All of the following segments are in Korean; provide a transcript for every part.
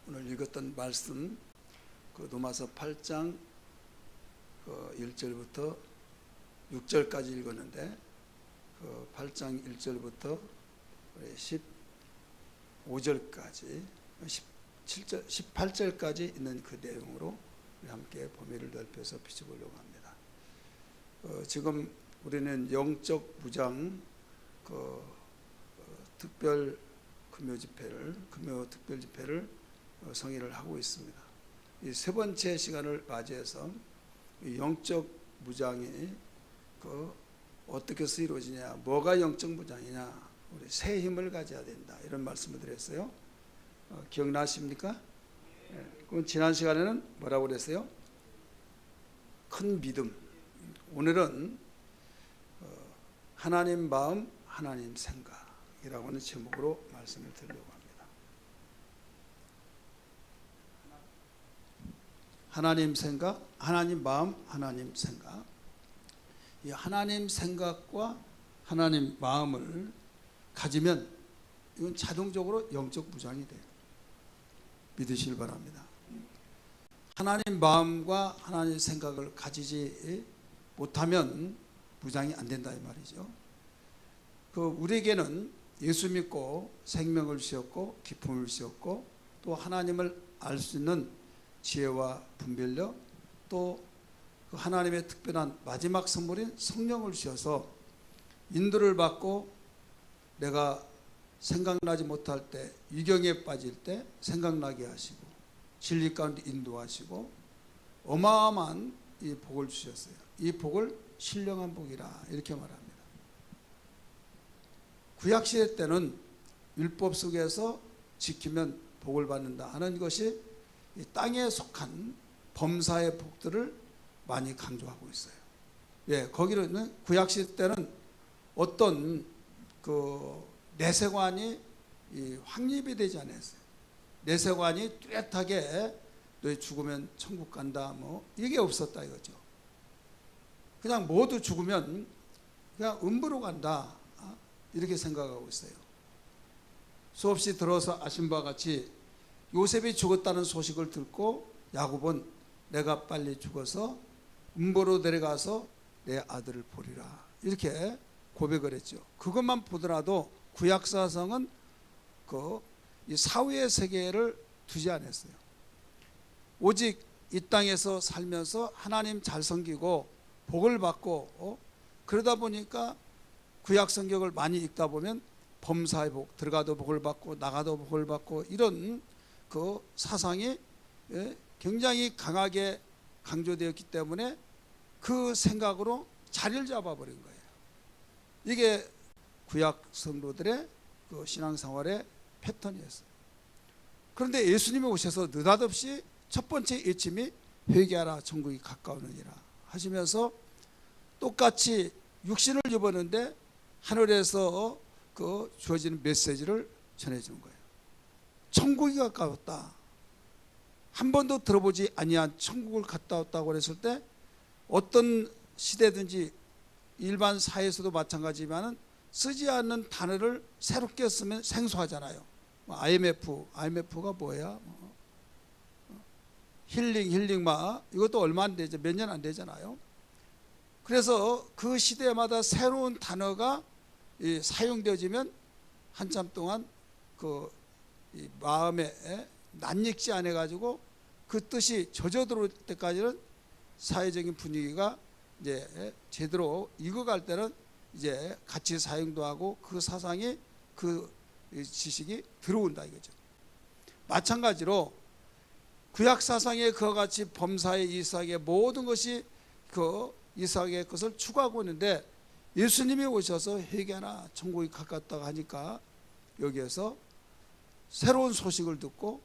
오늘 읽었던 말씀 로마서 8장 1절부터 6절까지 읽었는데 8장 1절부터 15절까지 17절, 18절까지 있는 그 내용으로 우리 함께 범위를 넓혀서 비춰보려고 합니다. 지금 우리는 영적 무장 특별 금요 특별 집회를 성의를 하고 있습니다. 이 세 번째 시간을 맞이해서 이 영적 무장이 어떻게 이루어지냐, 뭐가 영적 무장이냐, 우리 새 힘을 가져야 된다, 이런 말씀을 드렸어요. 기억나십니까? 그럼 지난 시간에는 뭐라고 그랬어요? 큰 믿음. 오늘은 하나님 마음, 하나님 생각이라고 하는 제목으로 말씀을 드리려고 합니다. 하나님 생각, 하나님 마음, 하나님 생각. 이 하나님 생각과 하나님 마음을 가지면 이건 자동적으로 영적 무장이 돼요. 믿으시길 바랍니다. 하나님 마음과 하나님 생각을 가지지 못하면 무장이 안 된다, 이 말이죠. 우리에게는 예수 믿고 생명을 주셨고 기쁨을 주셨고 또 하나님을 알 수 있는 지혜와 분별력, 또 하나님의 특별한 마지막 선물인 성령을 주셔서 인도를 받고 내가 생각나지 못할 때, 유경에 빠질 때 생각나게 하시고 진리 가운데 인도하시고 어마어마한 이 복을 주셨어요. 이 복을 신령한 복이라 이렇게 말합니다. 구약시대 때는 율법 속에서 지키면 복을 받는다 하는 것이 이 땅에 속한 범사의 복들을 많이 강조하고 있어요. 거기는 구약시대 때는 어떤 내세관이 확립이 되지 않았어요. 내세관이 뚜렷하게 너 죽으면 천국 간다, 이게 없었다 이거죠. 그냥 모두 죽으면 그냥 음부로 간다, 이렇게 생각하고 있어요. 수없이 들어서 아신 바와 같이 요셉이 죽었다는 소식을 듣고 야곱은 내가 빨리 죽어서 음부로 내려가서 내 아들을 보리라, 이렇게 고백을 했죠. 그것만 보더라도 구약사성은 이 사후의 세계를 두지 않았어요. 오직 이 땅에서 살면서 하나님 잘 섬기고 복을 받고 그러다 보니까 구약 성경을 많이 읽다 보면 범사의 복, 들어가도 복을 받고 나가도 복을 받고 이런 사상이 굉장히 강하게 강조되었기 때문에 그 생각으로 자리를 잡아버린 거예요. 이게 구약 성도들의 신앙생활의 패턴이었어요. 그런데 예수님이 오셔서 느닷없이 첫 번째 외침이 회개하라, 천국이 가까우느니라 하시면서 똑같이 육신을 입었는데 하늘에서 주어지는 메시지를 전해준 거예요. 천국이 가까웠다. 한 번도 들어보지 아니한 천국을 갔다 왔다고 그랬을 때 어떤 시대든지 일반 사회에서도 마찬가지지만 쓰지 않는 단어를 새롭게 쓰면 생소하잖아요. IMF가 뭐야? 힐링 이것도 얼마 안 되죠. 몇 년 안 되잖아요. 그래서 그 시대마다 새로운 단어가 사용되어지면 한참 동안 이 마음에 낯익지 않아 가지고 그 뜻이 젖어들어올 때까지는 사회적인 분위기가 이제 제대로 익어갈 때는 이제 같이 사용도 하고 그 사상이 그 지식이 들어온다 이거죠. 마찬가지로 구약 사상의 그와 같이 범사의 이삭의 모든 것이 이삭의 것을 추구하고 있는데 예수님이 오셔서 회개하나, 천국이 가깝다고 하니까 여기에서 새로운 소식을 듣고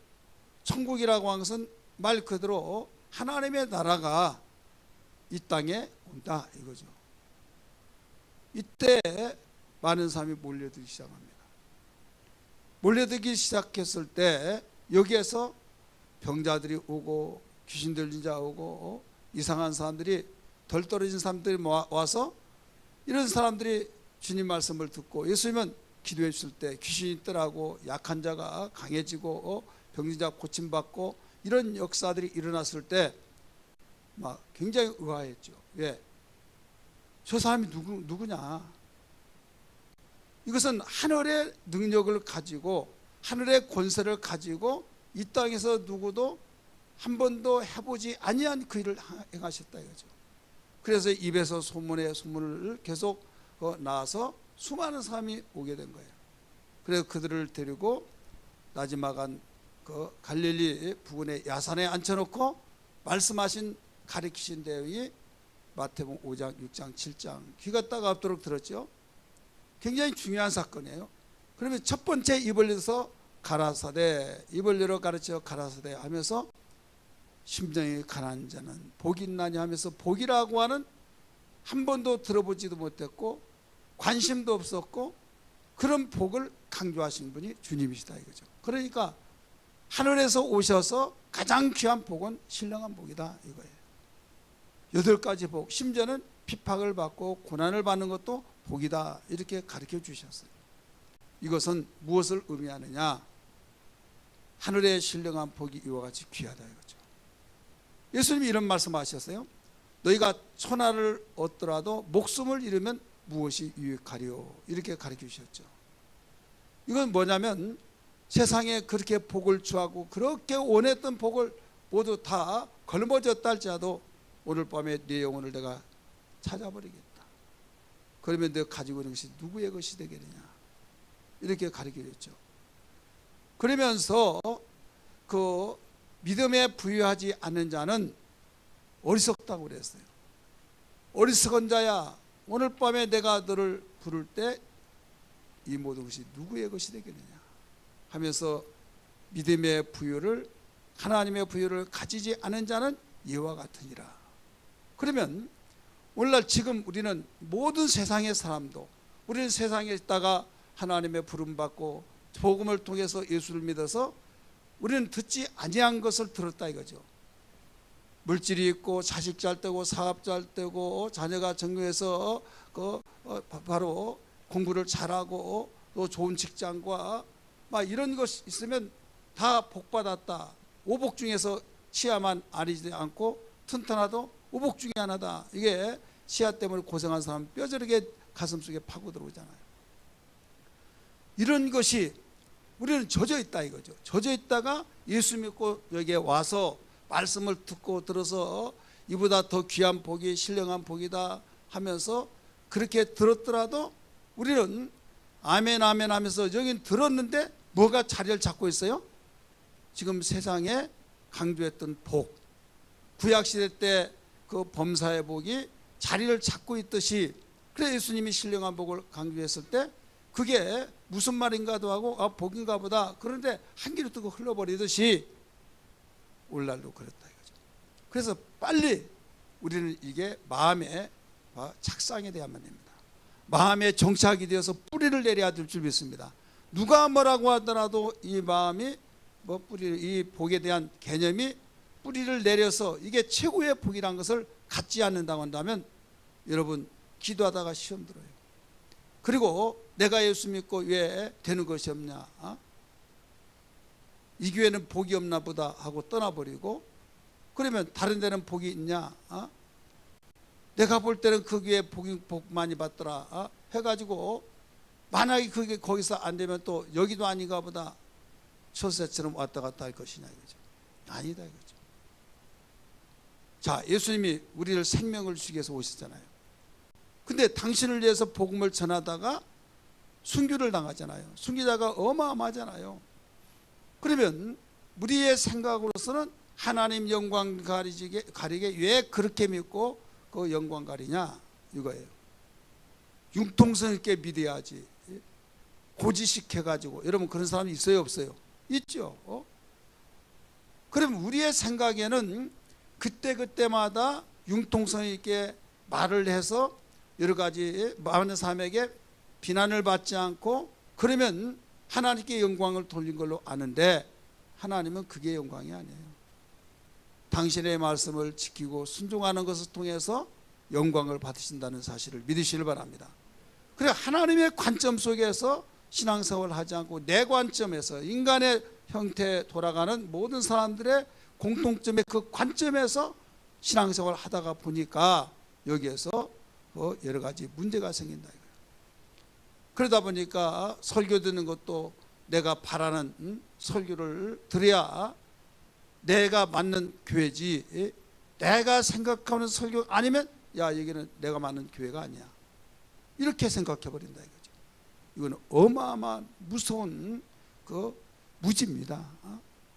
천국이라고 하는 것은 말 그대로 하나님의 나라가 이 땅에 온다 이거죠. 이때 많은 사람이 몰려들기 시작합니다. 몰려들기 시작했을 때 여기에서 병자들이 오고 귀신 들린 자 오고 이상한 사람들이, 덜 떨어진 사람들이 와서 이런 사람들이 주님 말씀을 듣고 예수님은 기도해 주실 때 귀신이 떠나고 약한 자가 강해지고 병자 고침받고 이런 역사들이 일어났을 때 막 굉장히 의아했죠. 왜? 저 사람이 누구냐? 이것은 하늘의 능력을 가지고 하늘의 권세를 가지고 이 땅에서 누구도 한 번도 해보지 아니한 그 일을 행하셨다 이거죠. 그래서 입에서 소문을 계속 나와서 수많은 사람이 오게 된 거예요. 그래서 그들을 데리고 나지막한 그 갈릴리 부근의 야산에 앉혀놓고 말씀하신 가르치신 내용이 마태복음 5장, 6장, 7장 귀가 따갑도록 들었죠. 굉장히 중요한 사건이에요. 그러면 첫 번째 입을 열어서 가라사대, 입을 열어 가르쳐 가라사대 하면서 심령이 가난한 자는 복이 있나니 하면서 복이라고 하는 한 번도 들어보지도 못했고 관심도 없었고 그런 복을 강조하신 분이 주님이시다 이거죠. 그러니까 하늘에서 오셔서 가장 귀한 복은 신령한 복이다 이거예요. 8가지 복, 심지어는 핍박을 받고 고난을 받는 것도 복이다 이렇게 가르쳐 주셨어요. 이것은 무엇을 의미하느냐? 하늘의 신령한 복이 이와 같이 귀하다 이거죠. 예수님이 이런 말씀하셨어요. 너희가 천하를 얻더라도 목숨을 잃으면 무엇이 유익하리요? 이렇게 가르쳐 주셨죠. 이건 뭐냐면 세상에 그렇게 복을 주하고 그렇게 원했던 복을 모두 다 걸머졌다 할지라도 오늘 밤에 네 영혼을 내가 찾아버리겠다. 그러면 내가 가지고 있는 것이 누구의 것이 되겠느냐? 이렇게 가르쳐 줬죠. 그러면서 그 믿음에 부유하지 않는 자는 어리석다고 그랬어요. 어리석은 자야, 오늘 밤에 내가 너를 부를 때 이 모든 것이 누구의 것이 되겠느냐 하면서 믿음의 부유를, 하나님의 부유를 가지지 않은 자는 이와 같으니라. 그러면 오늘날 지금 우리는 모든 세상의 사람도, 우리는 세상에 있다가 하나님의 부름받고 복음을 통해서 예수를 믿어서 우리는 듣지 아니한 것을 들었다 이거죠. 물질이 있고 자식 잘 되고 사업 잘 되고 자녀가 전교해서 바로 공부를 잘하고 또 좋은 직장과 막 이런 것이 있으면 다 복받았다. 오복 중에서 치아만 아니지 않고 튼튼하도 오복 중에 하나다. 이게 치아 때문에 고생한 사람 뼈저리게 가슴속에 파고 들어오잖아요. 이런 것이 우리는 젖어 있다 이거죠. 젖어 있다가 예수 믿고 여기에 와서 말씀을 듣고 들어서 이보다 더 귀한 복이 신령한 복이다 하면서 그렇게 들었더라도 우리는 아멘 아멘 하면서 여긴 들었는데 뭐가 자리를 잡고 있어요? 지금 세상에 강조했던 복, 구약시대 때 그 범사의 복이 자리를 잡고 있듯이, 그래 예수님이 신령한 복을 강조했을 때 그게 무슨 말인가도 하고 아 복인가 보다, 그런데 한 귀로 뜨고 흘러버리듯이 오늘날도 그렇다 이거죠. 그래서 빨리 우리는 이게 마음의 착상이 되어야만 됩니다. 마음에 정착이 되어서 뿌리를 내려야 될 줄 믿습니다. 누가 뭐라고 하더라도 이 마음이 이 복에 대한 개념이 뿌리를 내려서 이게 최고의 복이라는 것을 갖지 않는다고 한다면 여러분 기도하다가 시험 들어요. 그리고 내가 예수 믿고 왜 되는 것이 없냐, 이 교회는 복이 없나 보다 하고 떠나버리고, 그러면 다른 데는 복이 있냐, 내가 볼 때는 그 교회 복 많이 받더라 해가지고 만약에 그게 거기서 안 되면 또 여기도 아닌가 보다 초세처럼 왔다 갔다 할 것이냐 이거죠. 아니다 이거죠. 자, 예수님이 우리를 생명을 주기 위해서 오셨잖아요. 근데 당신을 위해서 복음을 전하다가 순교를 당하잖아요. 순교자가 어마어마하잖아요. 그러면 우리의 생각으로서는 하나님 영광 가리게 왜 그렇게 믿고 그 영광 가리냐 이거예요. 융통성 있게 믿어야지. 고지식 해가지고, 여러분 그런 사람이 있어요 없어요? 있죠. 그럼 우리의 생각에는 그때마다 융통성 있게 말을 해서 여러 가지 많은 사람에게 비난을 받지 않고 그러면 하나님께 영광을 돌린 걸로 아는데, 하나님은 그게 영광이 아니에요. 당신의 말씀을 지키고 순종하는 것을 통해서 영광을 받으신다는 사실을 믿으시길 바랍니다. 그래 하나님의 관점 속에서 신앙생활을 하지 않고 내 관점에서 인간의 형태에 돌아가는 모든 사람들의 공통점의 그 관점에서 신앙생활을 하다가 보니까 여기에서 여러 가지 문제가 생긴다 이거예요. 그러다 보니까 설교 듣는 것도 내가 바라는 설교를 들어야 내가 맞는 교회지, 내가 생각하는 설교 아니면 야 여기는 내가 맞는 교회가 아니야, 이렇게 생각해 버린다 이거죠. 이거는 어마어마한 무서운 그 무지입니다.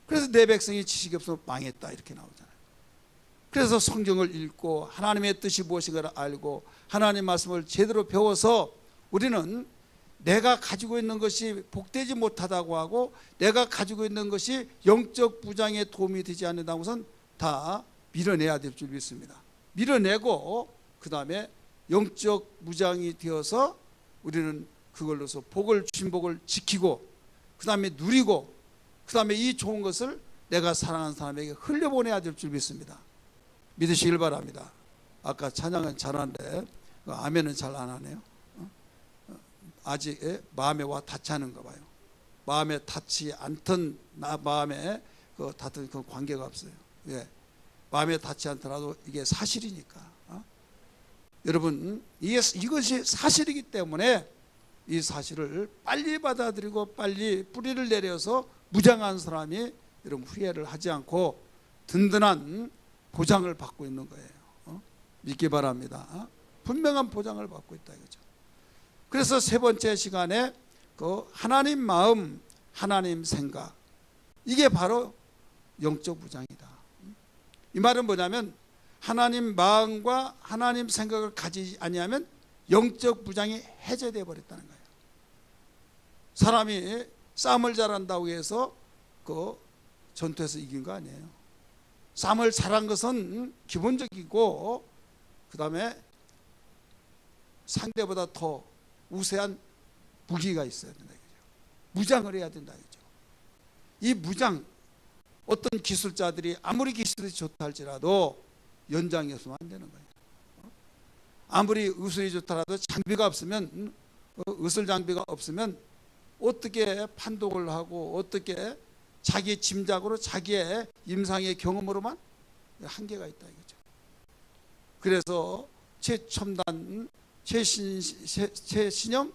그래서 내 백성이 지식이 없어서 망했다 이렇게 나오잖아요. 그래서 성경을 읽고 하나님의 뜻이 무엇인가를 알고 하나님 말씀을 제대로 배워서 우리는 내가 가지고 있는 것이 복되지 못하다고 하고 내가 가지고 있는 것이 영적 부장에 도움이 되지 않는다고 해서는 다 밀어내야 될 줄 믿습니다. 밀어내고 그 다음에 영적 무장이 되어서 우리는 그걸로서 복을 주신 복을 지키고 그 다음에 누리고 그 다음에 이 좋은 것을 내가 사랑하는 사람에게 흘려보내야 될 줄 믿습니다. 믿으시길 바랍니다. 아까 찬양은 잘하는데 아멘은 잘 안 하네요. 아직 마음에 와 닿지 않은가 봐요. 마음에 닿지 않던 마음에 닿던 그 관계가 없어요. 예. 마음에 닿지 않더라도 이게 사실이니까. 여러분 이것이 사실이기 때문에 이 사실을 빨리 받아들이고 빨리 뿌리를 내려서 무장한 사람이 여러분 후회를 하지 않고 든든한 보장을 받고 있는 거예요. 믿기 바랍니다. 분명한 보장을 받고 있다 이거죠. 그래서 세 번째 시간에 그 하나님 마음, 하나님 생각, 이게 바로 영적 무장이다. 이 말은 뭐냐면 하나님 마음과 하나님 생각을 가지지 아니하면 영적 무장이 해제되어 버렸다는 거예요. 사람이 싸움을 잘한다고 해서 그 전투에서 이긴 거 아니에요. 싸움을 잘한 것은 기본적이고 그 다음에 상대보다 더 우세한 무기가 있어야 된다 이거죠. 무장을 해야 된다 이거죠. 이 무장, 어떤 기술자들이 아무리 기술이 좋다 할지라도 연장이 없으면 안 되는 거예요. 아무리 의술이 좋더라도 장비가 없으면, 의술 장비가 없으면 어떻게 판독을 하고 어떻게 자기 짐작으로 자기의 임상의 경험으로만 한계가 있다 이거죠. 그래서 최첨단 최신형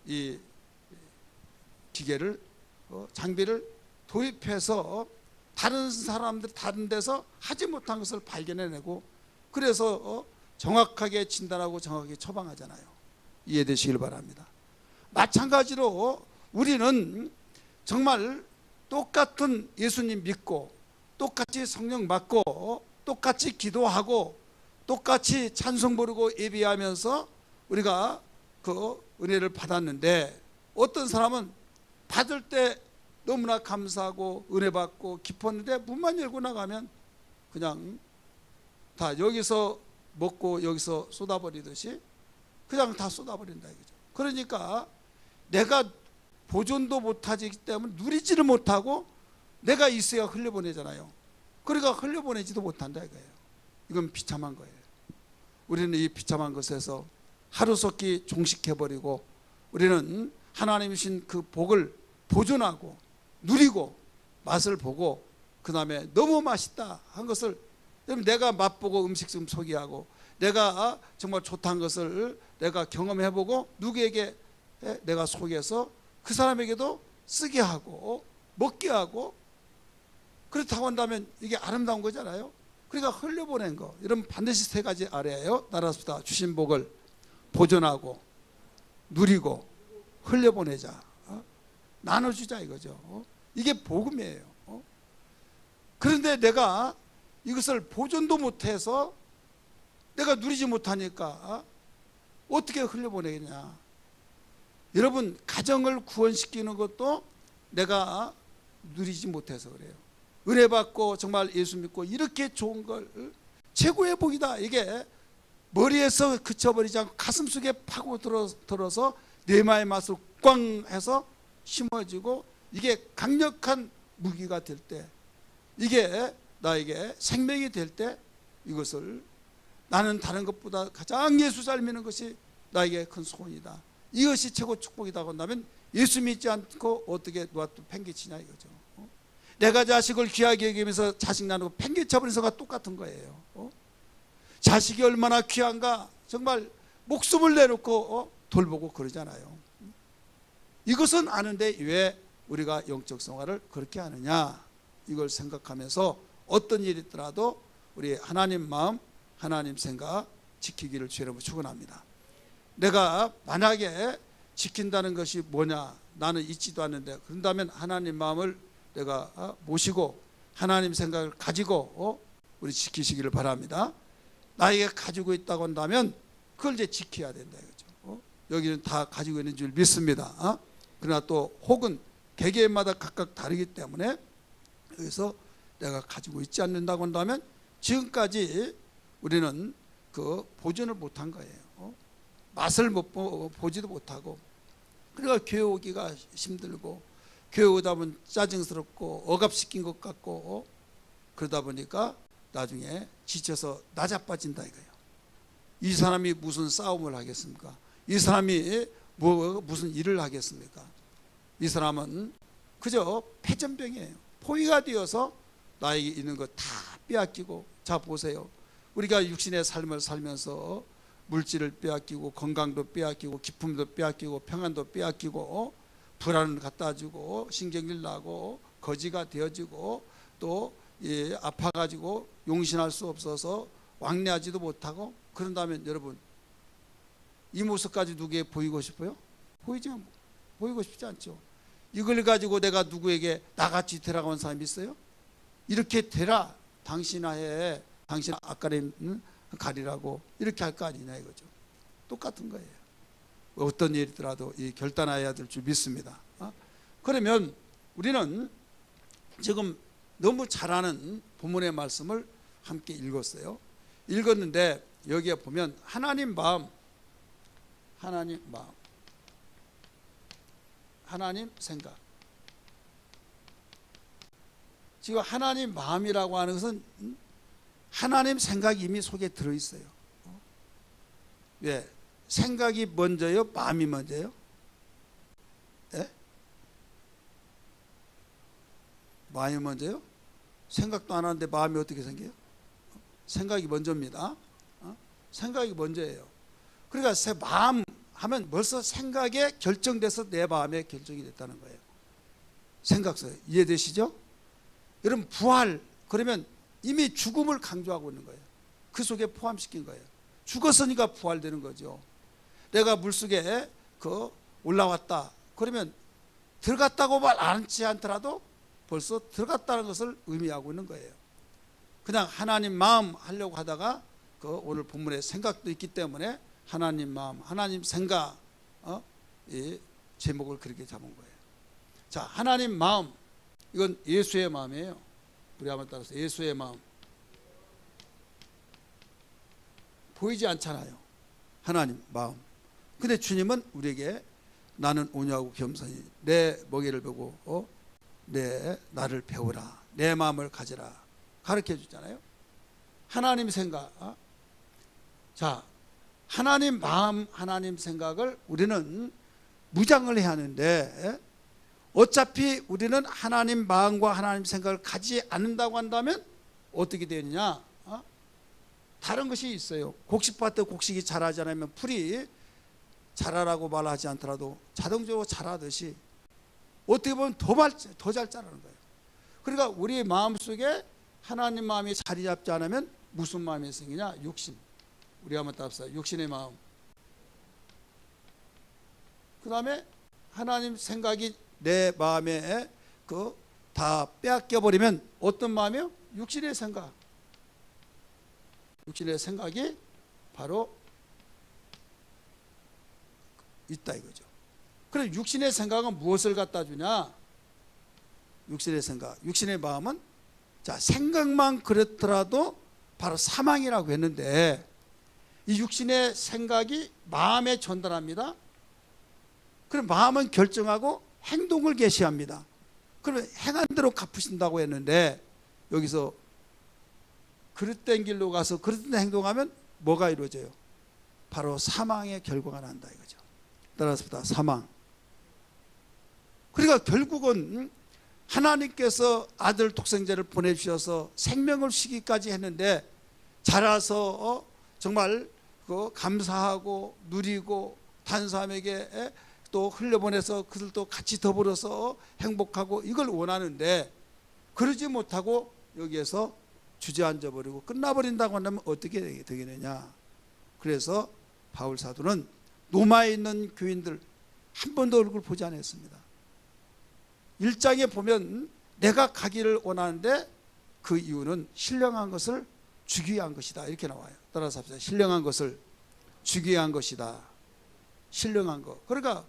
이 기계를 장비를 도입해서 다른 사람들 다른 데서 하지 못한 것을 발견해내고 그래서 정확하게 진단하고 정확하게 처방하잖아요. 이해되시길 바랍니다. 마찬가지로 우리는 정말 똑같은 예수님 믿고 똑같이 성령 받고 똑같이 기도하고 똑같이 찬송 부르고 예배하면서 우리가 그 은혜를 받았는데 어떤 사람은 받을 때 너무나 감사하고 은혜 받고 기뻤는데 문만 열고 나가면 그냥 다 여기서 먹고 여기서 쏟아버리듯이 그냥 다 쏟아버린다 이거죠. 그러니까 내가 보존도 못하기 때문에 누리지를 못하고 내가 있어야 흘려보내잖아요. 그러니까 흘려보내지도 못한다 이거예요. 이건 비참한 거예요. 우리는 이 비참한 것에서 하루속히 종식해버리고 우리는 하나님이 주신 그 복을 보존하고 누리고 맛을 보고 그 다음에 너무 맛있다 한 것을 내가 맛보고 음식 좀 소개하고 내가 정말 좋다는 것을 내가 경험해보고 누구에게 내가 소개해서 그 사람에게도 쓰게 하고 먹게 하고 그렇다고 한다면 이게 아름다운 거잖아요. 그러니까 흘려보낸 거 여러분 반드시 세 가지 아래에요. 따라서 주신 복을 보존하고 누리고 흘려보내자, 나눠주자 이거죠. 이게 복음이에요. 그런데 내가 이것을 보존도 못해서 내가 누리지 못하니까 어떻게 흘려보내겠냐. 여러분 가정을 구원시키는 것도 내가 누리지 못해서 그래요. 은혜 받고 정말 예수 믿고 이렇게 좋은 걸 최고의 복이다. 이게 머리에서 그쳐버리지 않고 가슴속에 파고 들어서 내 마음의 맛을 꽝 해서 심어지고 이게 강력한 무기가 될 때 이게 나에게 생명이 될 때 이것을 나는 다른 것보다 가장 예수 잘 믿는 것이 나에게 큰 소원이다. 이것이 최고 축복이라고 한다면 예수 믿지 않고 어떻게 누가 또 팽개치냐 이거죠. 내가 자식을 귀하게 여기면서 자식 나누고 팽개쳐버리는 거가 똑같은 거예요. 자식이 얼마나 귀한가 정말 목숨을 내놓고 돌보고 그러잖아요. 이것은 아는데 왜 우리가 영적 생활을 그렇게 하느냐 이걸 생각하면서 어떤 일이 있더라도 우리 하나님 마음 하나님 생각 지키기를 주의 이름으로 축원합니다. 내가 만약에 지킨다는 것이 뭐냐 나는 잊지도 않는데 그런다면 하나님 마음을 내가 모시고 하나님 생각을 가지고 우리 지키시기를 바랍니다. 나에게 가지고 있다고 한다면 그걸 이제 지켜야 된다 이거죠. 여기는 다 가지고 있는 줄 믿습니다. 그러나 또 혹은 개개인마다 각각 다르기 때문에 여기서 내가 가지고 있지 않는다고 한다면 지금까지 우리는 그 보존을 못한 거예요. 맛을 보지도 못하고 그러니까 교회 오기가 힘들고 교회 오다 보면 짜증스럽고 억압시킨 것 같고 그러다 보니까 나중에 지쳐서 나자빠진다 이거예요. 이 사람이 무슨 싸움을 하겠습니까? 이 사람이 무슨 일을 하겠습니까? 이 사람은 그저 패전병이에요. 포위가 되어서 나에게 있는 거 다 빼앗기고. 자 보세요. 우리가 육신의 삶을 살면서 물질을 빼앗기고 건강도 빼앗기고 기쁨도 빼앗기고 평안도 빼앗기고 불안을 갖다 주고 신경질 나고 거지가 되어지고 또 아파가지고 용신할 수 없어서 왕래하지도 못하고 그런다면 여러분 이 모습까지 누구에게 보이고 싶어요? 보이고 싶지 않죠. 이걸 가지고 내가 누구에게 나같이 되라고 하는 사람이 있어요? 이렇게 되라 당신아해 당신 앞가림 가리라고 이렇게 할 거 아니냐 이거죠. 똑같은 거예요. 어떤 일이더라도 결단해야 될 줄 믿습니다. 그러면 우리는 지금 너무 잘 아는 본문의 말씀을 함께 읽었어요. 읽었는데 여기에 보면 하나님 마음 하나님 생각. 지금 하나님 마음이라고 하는 것은 하나님 생각이 이미 속에 들어있어요. 왜? 생각이 먼저요? 마음이 먼저요? 예? 마음이 먼저요? 생각도 안 하는데 마음이 어떻게 생겨요? 생각이 먼저입니다. 생각이 먼저예요. 그러니까 새 마음 하면 벌써 생각에 결정돼서 내 마음에 결정이 됐다는 거예요. 생각서 이해되시죠? 여러분 부활 그러면 이미 죽음을 강조하고 있는 거예요. 그 속에 포함시킨 거예요. 죽었으니까 부활되는 거죠. 내가 물속에 올라왔다 그러면 들어갔다고 말 않지 않더라도 벌써 들어갔다는 것을 의미하고 있는 거예요. 그냥 하나님 마음 하려고 하다가 오늘 본문에 생각도 있기 때문에 하나님 마음 하나님 생각 이 제목을 그렇게 잡은 거예요. 자 하나님 마음 이건 예수의 마음이에요. 우리 한번 따라서 예수의 마음. 보이지 않잖아요. 하나님 마음. 근데 주님은 우리에게 나는 온유하고 겸손히 내 멍에를 보고 나를 배우라. 내 마음을 가지라. 가르쳐 주잖아요. 하나님 생각. 자 하나님 마음 하나님 생각을 우리는 무장을 해야 하는데 어차피 우리는 하나님 마음과 하나님 생각을 가지 않는다고 한다면 어떻게 되느냐? 다른 것이 있어요. 곡식밭에 곡식이 자라지 않으면 풀이 자라라고 말하지 않더라도 자동적으로 자라듯이 어떻게 보면 더 잘 자라는 거예요. 그러니까 우리 마음속에 하나님 마음이 자리 잡지 않으면 무슨 마음이 생기냐? 육신. 우리 한번 따라합시다. 육신의 마음. 그 다음에 하나님 생각이 내 마음에 다 빼앗겨 버리면 어떤 마음이요? 육신의 생각. 육신의 생각이 바로 있다 이거죠. 그럼 육신의 생각은 무엇을 갖다 주냐? 육신의 생각, 육신의 마음은 자 생각만 그렇더라도 바로 사망이라고 했는데 이 육신의 생각이 마음에 전달합니다. 그럼 마음은 결정하고 행동을 개시합니다. 그러면 행한 대로 갚으신다고 했는데 여기서 그릇된 길로 가서 그릇된 행동하면 뭐가 이루어져요? 바로 사망의 결과가 난다 이거죠. 따라서 사망. 그러니까 결국은 하나님께서 아들 독생자를 보내주셔서 생명을 주기까지 했는데 자라서 정말 감사하고 누리고 다른 사람에게 또 흘려보내서 그들도 같이 더불어서 행복하고 이걸 원하는데 그러지 못하고 여기에서 주저앉아 버리고 끝나버린다고 한다면 어떻게 되겠느냐. 그래서 바울 사도는 로마에 있는 교인들 한 번도 얼굴 보지 않았습니다. 1장에 보면 내가 가기를 원하는데 그 이유는 신령한 것을 주기 위한 것이다 이렇게 나와요. 따라서 합시다. 신령한 것을 주기 위한 것이다. 신령한 것. 그러니까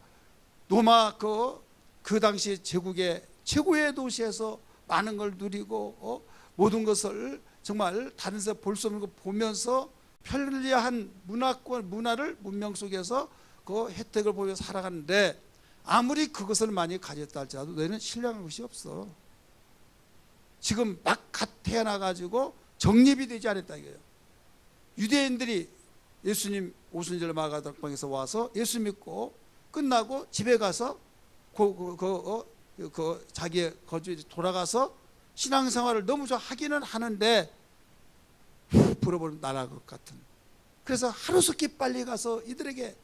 로마 그 당시 제국의 최고의 도시에서 많은 걸 누리고 모든 것을 정말 다른 데서 볼 수 없는 거 보면서 편리한 문화를 문명 속에서 그 혜택을 보면서 살아가는데 아무리 그것을 많이 가졌다 할지라도 너희는 신령한 것이 없어. 지금 막 갓 태어나가지고 정립이 되지 않았다 이거예요. 유대인들이 예수님 오순절 마가다락방에서 와서 예수 믿고 끝나고 집에 가서 자기의 거주에 돌아가서 신앙생활을 너무 하기는 하는데 불어버린 나라 것 같은. 그래서 하루속히 빨리 가서 이들에게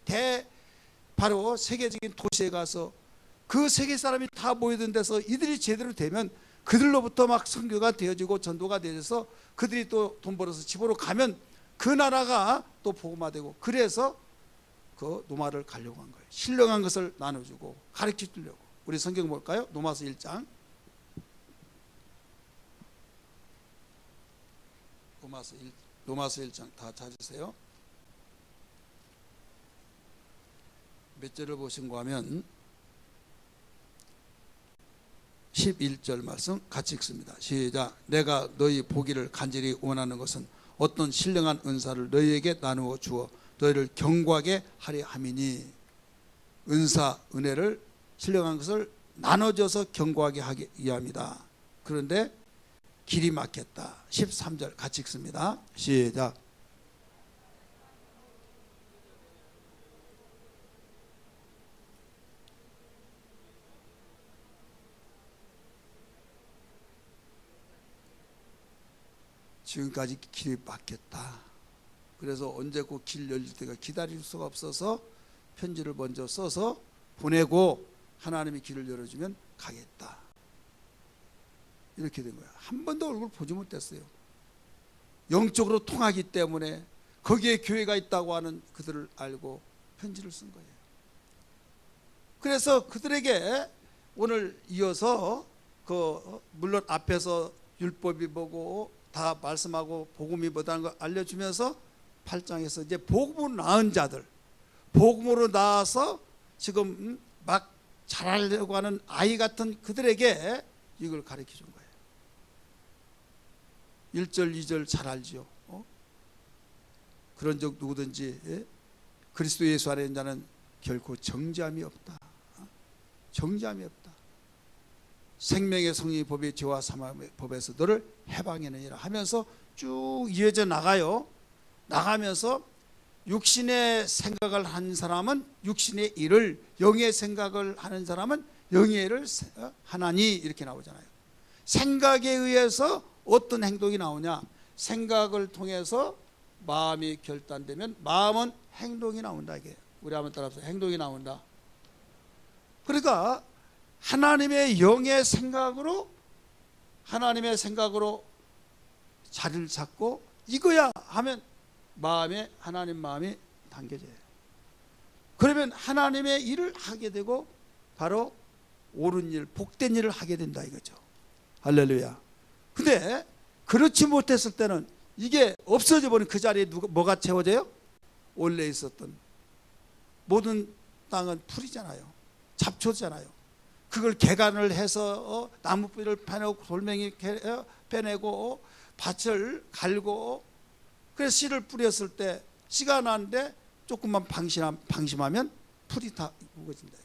바로 세계적인 도시에 가서 그 세계 사람이 다 모이던 데서 이들이 제대로 되면 그들로부터 막 선교가 되어지고 전도가 되어져서 그들이 또 돈 벌어서 집으로 가면 그 나라가 또 복음화되고 그래서 그 노마를 가려고 한 거예요. 신령한 것을 나눠주고 가르쳐 주려고. 우리 성경 볼까요? 로마서 1장. 로마서 1장 다 찾으세요. 몇 절을 보신고 하면 11절 말씀 같이 읽습니다. 시작. 내가 너희 보기를 간절히 원하는 것은 어떤 신령한 은사를 너희에게 나누어 주어 너희를 경고하게 하려 함이니. 은사, 은혜를 신령한 것을 나눠줘서 경고하게 하기 위함이다. 그런데 길이 막혔다. 13절 같이 읽습니다. 시작. 지금까지 길이 막혔다. 그래서 언제 그 길 열릴 때가 기다릴 수가 없어서 편지를 먼저 써서 보내고 하나님이 길을 열어주면 가겠다. 이렇게 된 거야. 한 번도 얼굴 보지 못했어요. 영적으로 통하기 때문에 거기에 교회가 있다고 하는 그들을 알고 편지를 쓴 거예요. 그래서 그들에게 오늘 이어서 물론 앞에서 율법이 뭐고 다 말씀하고 복음이 뭐다는 걸 알려주면서 8장에서 이제 복음으로 낳은 자들, 복음으로 낳아서 지금 막 자라려고 하는 아이 같은 그들에게 이걸 가르쳐 준 거예요. 1절 2절 잘 알지요. 그런 적 누구든지 그리스도 예수 안에 있는 자는 결코 정죄함이 없다. 정죄함이 없다. 생명의 성령의 법이 죄와 사망의 법에서 너를 해방하느니라 하면서 쭉 이어져 나가요. 나가면서 육신의 생각을 하는 사람은 육신의 일을, 영의 생각을 하는 사람은 영의 일을 하나니 이렇게 나오잖아요. 생각에 의해서 어떤 행동이 나오냐? 생각을 통해서 마음이 결단되면 마음은 행동이 나온다 이게. 우리 한번 따라서 행동이 나온다. 그러니까 하나님의 영의 생각으로 자리를 잡고 이거야 하면 마음에 하나님 마음이 담겨져요. 그러면 하나님의 일을 하게 되고 바로 옳은 일, 복된 일을 하게 된다 이거죠. 할렐루야. 근데 그렇지 못했을 때는 이게 없어져 버린 그 자리에 뭐가 채워져요? 원래 있었던 모든 땅은 풀이잖아요. 잡초잖아요. 그걸 개간을 해서 나무뿌리를 패내고 돌멩이 빼내고 밭을 갈고 그래서 씨를 뿌렸을 때 씨가 나는데 조금만 방심하면 풀이 다 우거진다.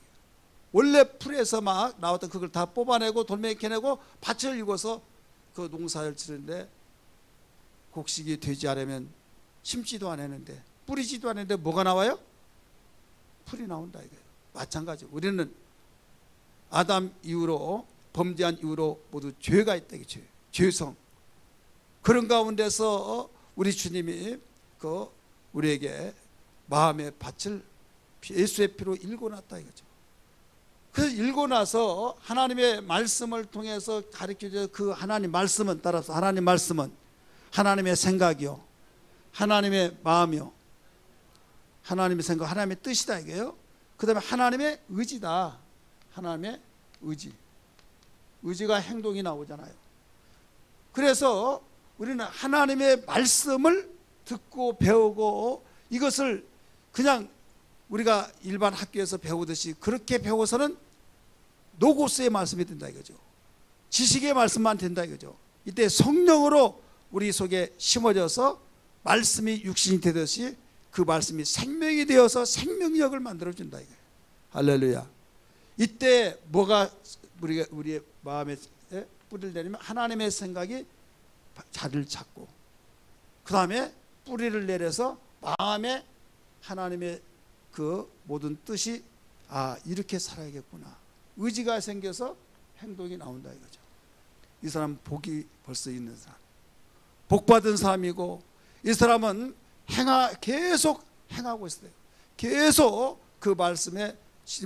원래 풀에서 막 나왔던 그걸 다 뽑아내고 돌멩이 캐내고 밭을 읽어서 그 농사를 치는데 곡식이 되지 않으면 심지도 안 했는데 뿌리지도 않았는데 뭐가 나와요? 풀이 나온다 이거예요. 마찬가지. 우리는 아담 이후로 범죄한 이후로 모두 죄가 있다. 죄성. 그런 가운데서 우리 주님이 우리에게 마음의 밭을 예수의 피로 일궈놨다 이거죠. 그래서 일고 나서 하나님의 말씀을 통해서 가르쳐줘. 그 하나님 말씀은, 따라서 하나님 말씀은 하나님의 생각이요, 하나님의 마음이요, 하나님의 생각, 하나님의 뜻이다 이게요. 그 다음에 하나님의 의지다. 하나님의 의지가 행동이 나오잖아요. 그래서 우리는 하나님의 말씀을 듣고 배우고, 이것을 그냥 우리가 일반 학교에서 배우듯이 그렇게 배워서는 노고스의 말씀이 된다 이거죠. 지식의 말씀만 된다 이거죠. 이때 성령으로 우리 속에 심어져서 말씀이 육신이 되듯이 그 말씀이 생명이 되어서 생명력을 만들어준다 이거예요. 할렐루야. 이때 뭐가 우리의 마음에 뿌리를 내리면 하나님의 생각이 자리를 잡고, 그 다음에 뿌리를 내려서 마음에 하나님의 그 모든 뜻이 이렇게 살아야겠구나, 의지가 생겨서 행동이 나온다 이거죠. 이 사람은 복이 벌써 있는 사람, 복받은 사람이고, 이 사람은 계속 행하고 있어요. 계속 그 말씀에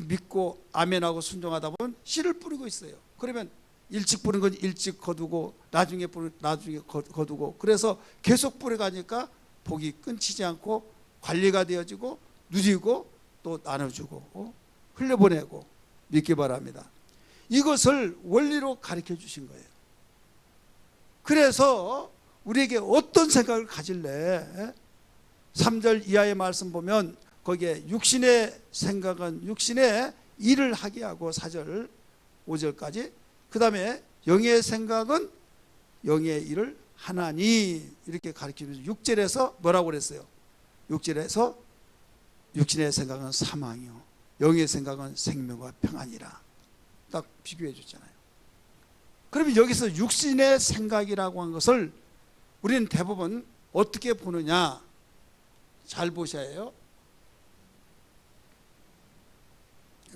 믿고 아멘하고 순종하다 보면 씨를 뿌리고 있어요. 그러면 일찍 뿌린 건 일찍 거두고, 나중에 뿌린 나중에 거두고, 그래서 계속 뿌려가니까 복이 끊기지 않고 관리가 되어지고 누리고 또 나눠주고 흘려보내고, 믿기 바랍니다. 이것을 원리로 가르쳐 주신 거예요. 그래서 우리에게 어떤 생각을 가질래? 3절 이하의 말씀 보면 거기에 육신의 생각은 육신의 일을 하게 하고, 4절 5절까지, 그 다음에 영의 생각은 영의 일을 하나니, 이렇게 가르치면서 6절에서 뭐라고 그랬어요? 6절에서 육신의 생각은 사망이요 영의 생각은 생명과 평안이라 딱 비교해 줬잖아요. 그러면 여기서 육신의 생각이라고 한 것을 우리는 대부분 어떻게 보느냐, 잘 보셔야 해요.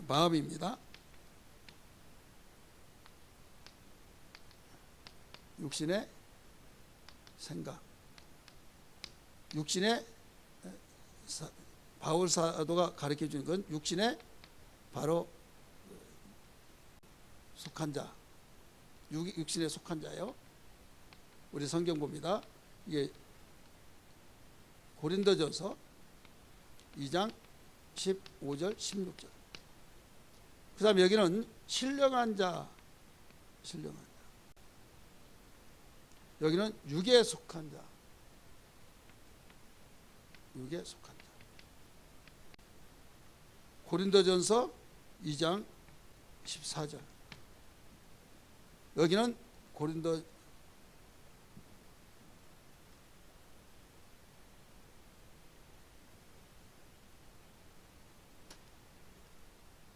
마음입니다. 육신의 생각, 육신의 바울 사도가 가르쳐 주는 건 육신의 바로 속한 자, 육신에 속한 자예요. 우리 성경 봅니다. 이게 고린도전서 2장 15절 16절. 그 다음에 여기는 신령한 자, 여기는 육에 속한 자, 육에 속한 자. 고린도전서 2장 14절. 여기는 고린도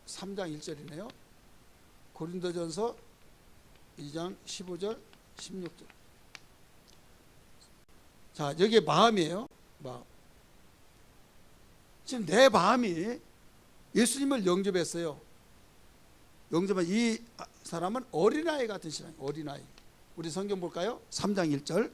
3장 1절이네요. 고린도전서 2장 15절 16절. 자, 여기 마음이에요. 마음. 지금 내 마음이 예수님을 영접했어요. 영접한 이 사람은 어린아이 같은 신앙이에요. 어린아이. 우리 성경 볼까요? 3장 1절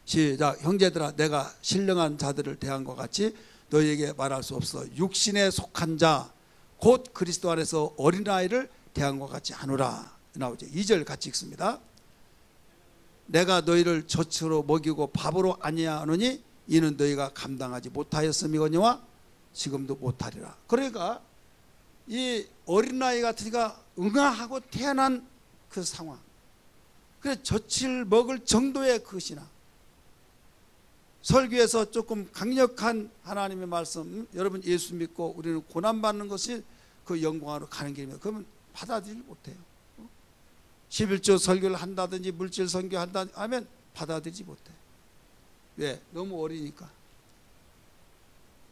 시작. 형제들아, 내가 신령한 자들을 대한 것 같이 너희에게 말할 수 없어. 육신에 속한 자 곧 그리스도 안에서 어린아이를 대한 것 같이 하노라 나오죠. 2절 같이 읽습니다. 내가 너희를 젖으로 먹이고 밥으로 아니하노니 이는 너희가 감당하지 못하였음이거니와 지금도 못하리라. 그러니까 이 어린아이 같으니까 응아하고 태어난 그 상황, 그래서 젖을 먹을 정도의 그 신앙. 설교에서 조금 강력한 하나님의 말씀, 여러분 예수 믿고 우리는 고난받는 것이 그 영광으로 가는 길이면 그러면 받아들이지 못해요. 11조 설교를 한다든지 물질 선교한다 하면 받아들이지 못해. 왜? 너무 어리니까.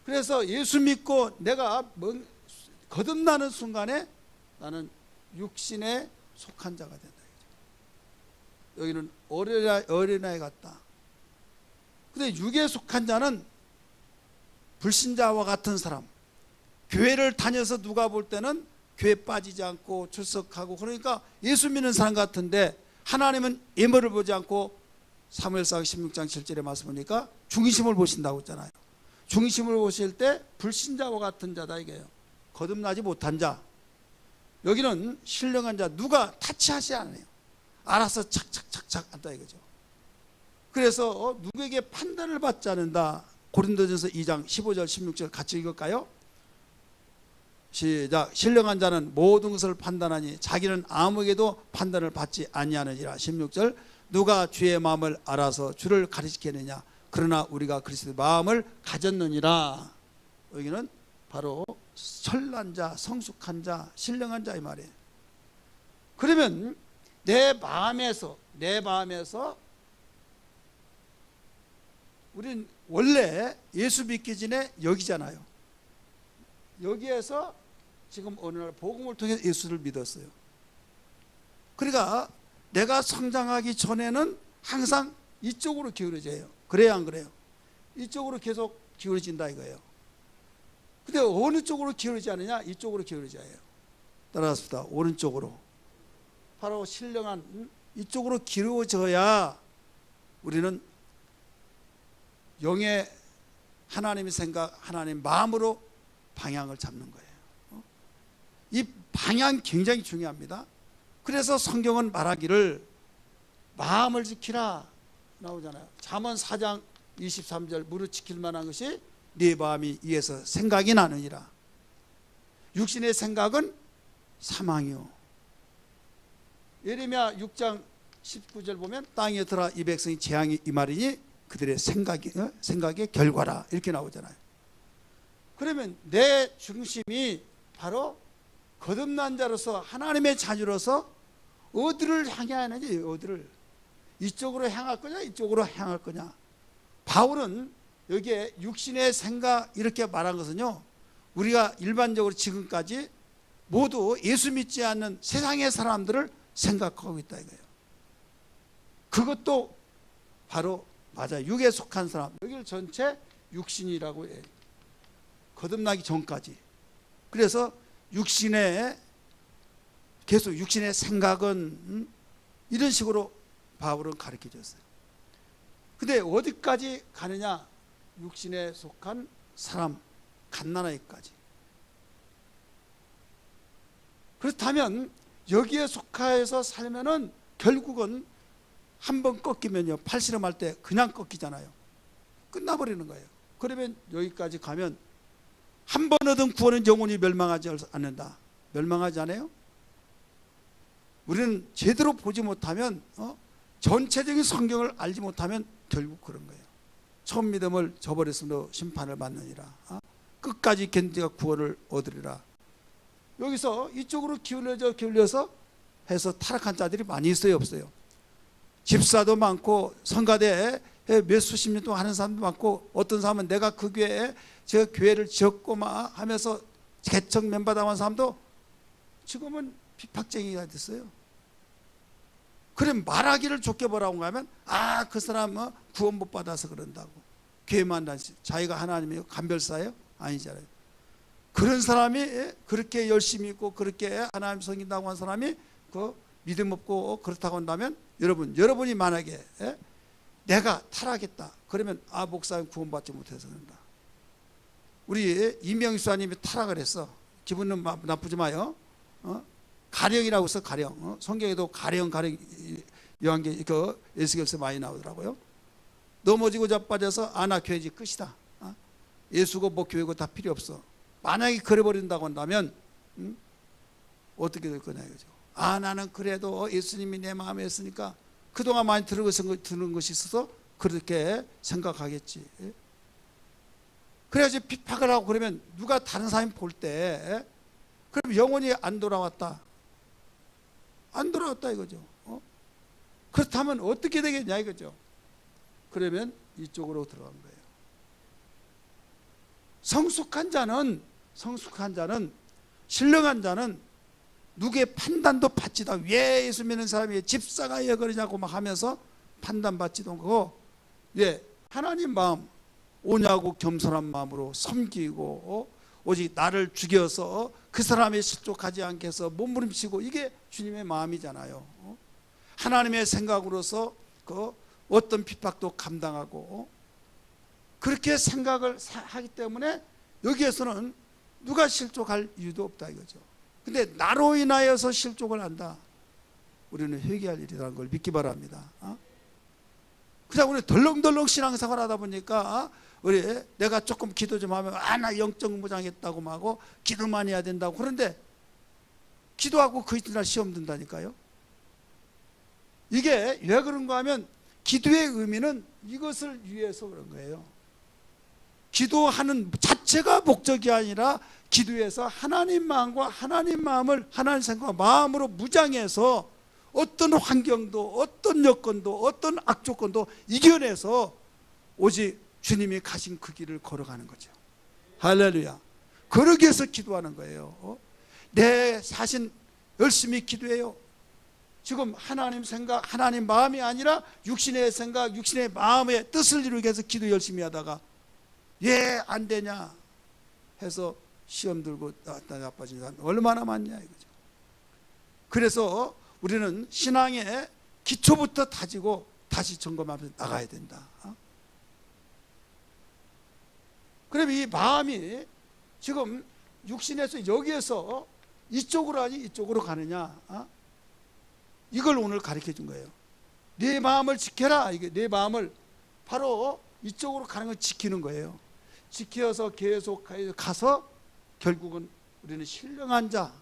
그래서 예수 믿고 내가 거듭나는 순간에 나는 육신에 속한 자가 된다. 여기는 어린아이 같다. 근데 육에 속한 자는 불신자와 같은 사람, 교회를 다녀서 누가 볼 때는 교회 빠지지 않고 출석하고, 그러니까 예수 믿는 사람 같은데 하나님은 예물을 보지 않고 사무엘상 16장 7절에 말씀 보니까 중심을 보신다고 했잖아요. 중심을 보실 때 불신자와 같은 자다 이게요. 거듭나지 못한 자. 여기는 신령한 자, 누가 타치하지 않아요. 알아서 착착착착 한다 이거죠. 그래서 누구에게 판단을 받지 않는다. 고린도전서 2장 15절 16절 같이 읽을까요? 시작. 신령한 자는 모든 것을 판단하니 자기는 아무에게도 판단을 받지 아니하느니라. 16절. 누가 주의 마음을 알아서 주를 가르치겠느냐. 그러나 우리가 그리스도의 마음을 가졌느니라. 여기는 바로 선한 자, 성숙한 자, 신령한 자 이 말이에요. 그러면 내 마음에서 우린 원래 예수 믿기 전에 여기잖아요. 여기에서 지금 오늘 복음을 통해 예수를 믿었어요. 그러니까 내가 성장하기 전에는 항상 이쪽으로 기울어져요. 그래요, 안 그래요? 이쪽으로 계속 기울어진다 이거예요. 근데 어느 쪽으로 기울이지 않느냐? 이쪽으로 기울어져요. 따라합시다. 오른쪽으로. 바로 신령한 이쪽으로 기울어져야 우리는 영의 하나님의 생각, 하나님 마음으로 방향을 잡는 거예요. 이 방향 굉장히 중요합니다. 그래서 성경은 말하기를 마음을 지키라 나오잖아요. 잠언 4장 23절 무릇 지킬 만한 것이 네 마음이 이에서 생각이 나느니라. 육신의 생각은 사망이요. 예레미야 6장 19절 보면 땅에 들어 이 백성이 재앙이 임하리니 그들의 생각의 결과라 이렇게 나오잖아요. 그러면 내 중심이 바로 거듭난 자로서 하나님의 자녀로서 어디를 향해야 하는지, 어디를 이쪽으로 향할 거냐 이쪽으로 향할 거냐. 바울은 여기에 육신의 생각 이렇게 말한 것은요, 우리가 일반적으로 지금까지 모두 예수 믿지 않는 세상의 사람들을 생각하고 있다 이거예요. 그것도 바로 맞아요. 육에 속한 사람, 여기를 전체 육신이라고 해요. 거듭나기 전까지. 그래서 육신의 계속 육신의 생각은 이런 식으로 바울은 가르쳐 줬어요. 근데 어디까지 가느냐? 육신에 속한 사람, 갓난아이까지. 그렇다면 여기에 속하여서 살면은 결국은 한번 꺾이면요, 팔씨름할 때 그냥 꺾이잖아요. 끝나버리는 거예요. 그러면 여기까지 가면 한 번 얻은 구원은 영원히 멸망하지 않는다. 멸망하지 않아요? 우리는 제대로 보지 못하면, 전체적인 성경을 알지 못하면 결국 그런 거예요. 처음 믿음을 저버렸으므로 심판을 받느니라. 끝까지 견디가 구원을 얻으리라. 여기서 이쪽으로 기울여서 해서 타락한 자들이 많이 있어요, 없어요? 집사도 많고 성가대에 몇 수십 년 동안 하는 사람도 많고, 어떤 사람은 내가 그 교회에 제가 교회를 지었고 막 하면서 개척 멤버다운 사람도 지금은 비팍쟁이가 됐어요. 그래 말하기를 좋게 뭐라고 하면 그 사람은 구원 못 받아서 그런다고. 교회만 다니지. 자기가 하나님의 간별사예요? 아니잖아요. 그런 사람이 그렇게 열심히 있고 그렇게 하나님 섬긴다고 한 사람이 그 믿음 없고 그렇다고 한다면, 여러분이 만약에 내가 타락했다 그러면 목사님 구원받지 못해서 그런다. 우리 이명수사님이 타락을 했어. 기분은 나쁘지 마요. 가령이라고 써. 가령. 성경에도 가령 요한계 에스겔서 많이 나오더라고요. 넘어지고 자빠져서 나 교회지 끝이다. 예수고 뭐 교회고 다 필요 없어. 만약에 그래버린다고 한다면 어떻게 될 거냐 이거죠. 나는 그래도 예수님이 내 마음에 있으니까 그동안 많이 들은 것이 있어서 그렇게 생각하겠지. 그래야지 핍박을 하고 그러면 누가 다른 사람이 볼 때 그럼 영혼이 안 돌아왔다. 안 돌아왔다 이거죠. 그렇다면 어떻게 되겠냐 이거죠. 그러면 이쪽으로 들어간 거예요. 성숙한 자는 신령한 자는 누구의 판단도 받지도 않고, 왜 예수 믿는 사람이 집사가 왜 그러냐고 막 하면서 판단받지도 않고, 하나님 마음 온유하고 겸손한 마음으로 섬기고 오직 나를 죽여서 그 사람이 실족하지 않게 해서 몸부림치고, 이게 주님의 마음이잖아요. 하나님의 생각으로서 그 어떤 핍박도 감당하고, 그렇게 생각을 하기 때문에 여기에서는 누가 실족할 이유도 없다 이거죠. 근데 나로 인하여서 실족을 한다, 우리는 회개할 일이라는 걸 믿기 바랍니다. 그냥 우리 덜렁덜렁 신앙생활 하다 보니까 우리 내가 조금 기도 좀 하면 나 영적 무장했다고 하고 기도만 해야 된다고. 그런데 기도하고 그 이튿날 시험 든다니까요. 이게 왜 그런가 하면 기도의 의미는 이것을 위해서 그런 거예요. 기도하는 자체가 목적이 아니라 기도해서 하나님 마음과 하나님 마음을, 하나님 생각과 마음으로 무장해서 어떤 환경도, 어떤 여건도, 어떤 악조건도 이겨내서 오직 주님이 가신 그 길을 걸어가는 거죠. 할렐루야. 그러기 위해서 기도하는 거예요. 내 자신 열심히 기도해요. 지금 하나님 생각, 하나님 마음이 아니라 육신의 생각, 육신의 마음의 뜻을 이루기 위해서 기도 열심히 하다가 안 되냐 해서 시험 들고 나빠진 사람 얼마나 많냐 이거죠. 그래서 우리는 신앙의 기초부터 다지고 다시 점검하면서 나가야 된다. 그럼 이 마음이 지금 육신에서 여기에서 이쪽으로 하니 이쪽으로 가느냐, 이걸 오늘 가르쳐 준 거예요. 네 마음을 지켜라. 이게 네 마음을 바로 이쪽으로 가는 걸 지키는 거예요. 지켜서 계속 가서 결국은 우리는 신령한 자,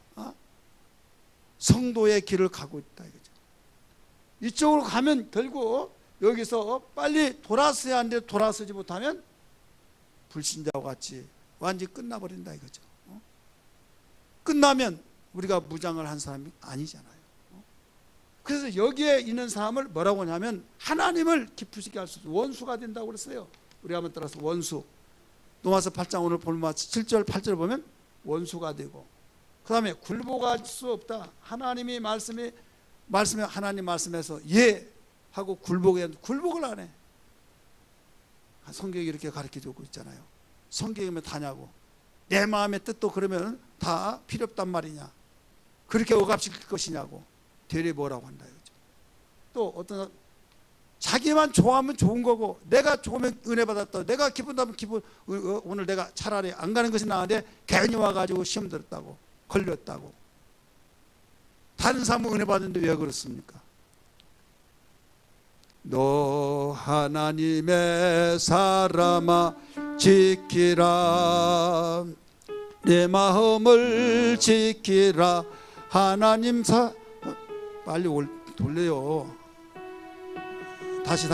성도의 길을 가고 있다 이거죠. 이쪽으로 가면 결국 여기서 빨리 돌아서야 하는데 돌아서지 못하면 불신자와 같이 완전히 끝나버린다 이거죠. 끝나면 우리가 무장을 한 사람이 아니잖아요. 그래서 여기에 있는 사람을 뭐라고 하냐면 하나님을 기쁘시게 할 수 있는 원수가 된다고 그랬어요. 우리 한번 따라서 원수. 로마서 8장 오늘 보면 7절 8절 보면 원수가 되고, 그 다음에 굴복할 수 없다. 하나님이 말씀에 하나님 말씀에서 하고 굴복을 안 해. 성경이 이렇게 가르쳐주고 있잖아요. 성경이면 다냐고. 내 마음의 뜻도 그러면 다 필요 없단 말이냐. 그렇게 억압시킬 것이냐고. 되레 뭐라고 한다 이거죠. 또 어떤 자기만 좋아하면 좋은 거고, 내가 좋으면 은혜 받았다, 내가 기쁜다면 오늘 내가 차라리 안 가는 것이 나은데 괜히 와가지고 시험 들었다고, 걸렸다고. 다른 사람은 은혜 받는데 왜 그렇습니까? 너 하나님의 사람아 지키라, 내 마음을 지키라. 하나님 빨리 돌려요. 다시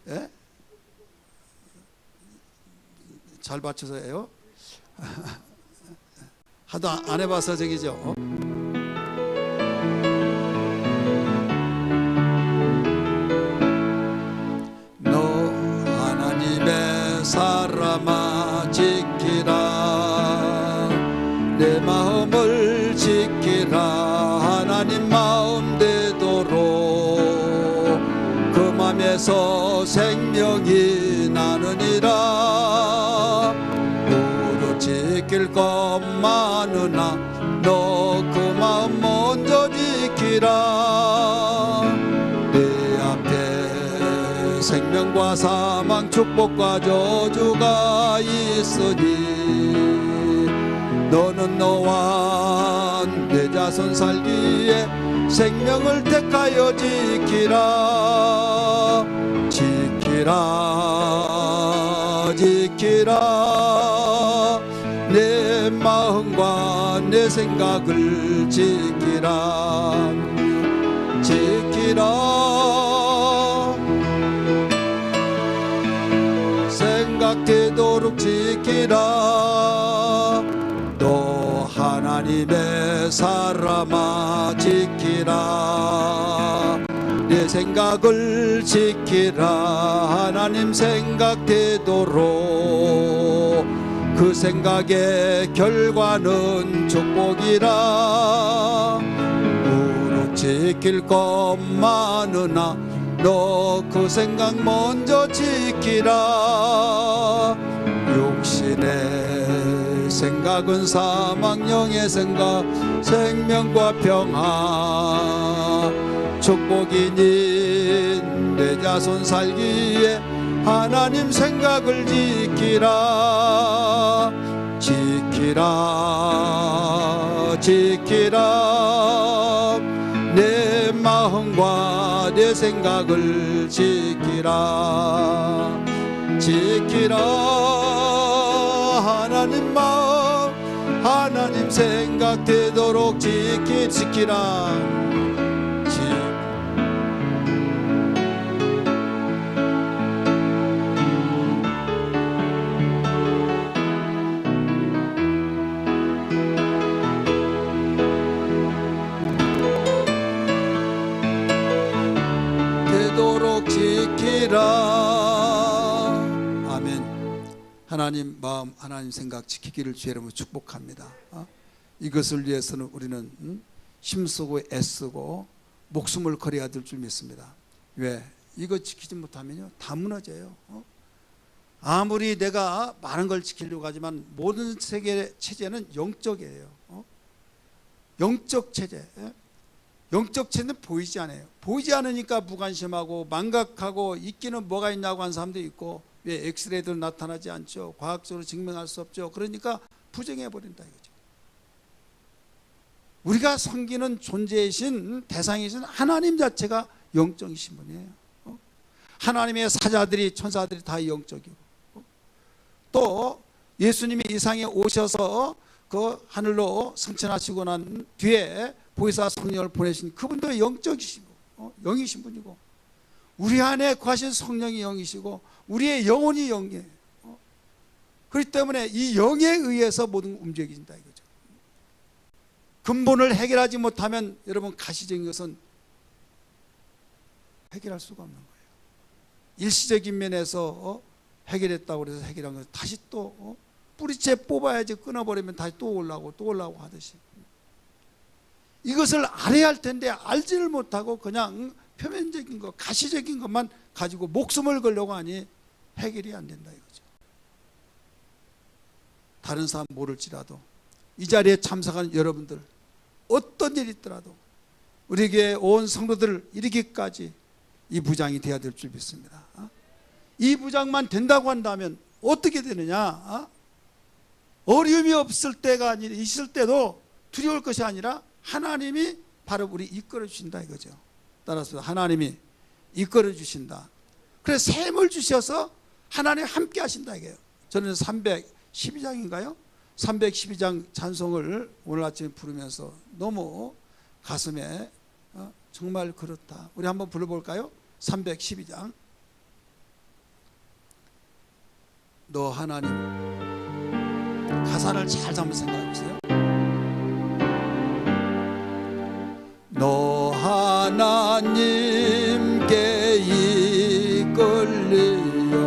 예? 잘 맞춰서 해요. 하도 안 해봐서 저기죠. 너 하나님의 사람아 지키라, 내 마음을 지키라. 하나님 마음 되도록 그 맘에서 생명이 나느니라. 무릇 지킬 것 많으나 너 그 마음 먼저 지키라. 내 앞에 생명과 사망, 축복과 저주가 있으니 너는 너와 내 자손 살기에 생명을 택하여 지키라. 지키라. 내 마음과 내 생각을 지키라. 생각되도록 지키라. 너 하나님의 사람아 지키라. 내 생각을 지키라. 하나님 생각되도록 그 생각의 결과는 축복이라. 무릇 지킬 것 많으나 너 그 생각 먼저 지키라. 욕심의 생각은 사망 영의 생각 생명과 평화 축복이니 내 자손 살기에 하나님 생각을 지키라 지키라 지키라 내 마음과 내 생각을 지키라 지키라 하나님 마음 하나님 생각 되도록 지키라 되도록 지키라. 아멘. 하나님 마음 하나님 생각 지키기를 주의 이름으로 축복합니다. 이것을 위해서는 우리는 힘쓰고 애쓰고 목숨을 걸어야 될 줄 믿습니다. 왜? 이거 지키지 못하면요 다 무너져요. 아무리 내가 많은 걸 지키려고 하지만 모든 세계 체제는 영적이에요. 영적 체제. 영적 체제는 보이지 않아요. 보이지 않으니까 무관심하고 망각하고 있기는 뭐가 있냐고 하는 사람도 있고 왜 엑스레이도 나타나지 않죠. 과학적으로 증명할 수 없죠. 그러니까 부정해버린다 이거죠. 우리가 섬기는 존재이신 대상이신 하나님 자체가 영적이신 분이에요. 하나님의 사자들이 천사들이 다 영적이고 또 예수님이 이 상에 오셔서 그 하늘로 승천하시고 난 뒤에 보혜사 성령을 보내신 그분도 영적이시고 영이신 분이고 우리 안에 거하신 성령이 영이시고 우리의 영혼이 영이에요. 그렇기 때문에 이 영에 의해서 모든 움직인다 이거죠. 근본을 해결하지 못하면 여러분 가시적인 것은 해결할 수가 없는 거예요. 일시적인 면에서 해결했다고 해서 해결한 것을 다시 또 뿌리채 뽑아야지 끊어버리면 다시 또 올라오고 하듯이 이것을 알아야 할 텐데 알지를 못하고 그냥 표면적인 것 가시적인 것만 가지고 목숨을 걸려고 하니 해결이 안 된다 이거죠. 다른 사람 모를지라도 이 자리에 참석한 여러분들 어떤 일이 있더라도 우리에게 온 성도들을 이르기까지 이 부장이 되어야 될 줄 믿습니다. 이 부장만 된다고 한다면 어떻게 되느냐? 어려움이 없을 때가 아니라 있을 때도 두려울 것이 아니라 하나님이 바로 우리 이끌어 주신다 이거죠. 따라서 하나님이 이끌어 주신다. 그래서 샘을 주셔서 하나님 함께 하신다 이게요. 저는 312장인가요? 312장 찬송을 오늘 아침에 부르면서 너무 가슴에 정말 그렇다. 우리 한번 불러볼까요? 312장. 너 하나님, 가사를 잘 한번 생각해 보세요. 너 하나님께 이끌리어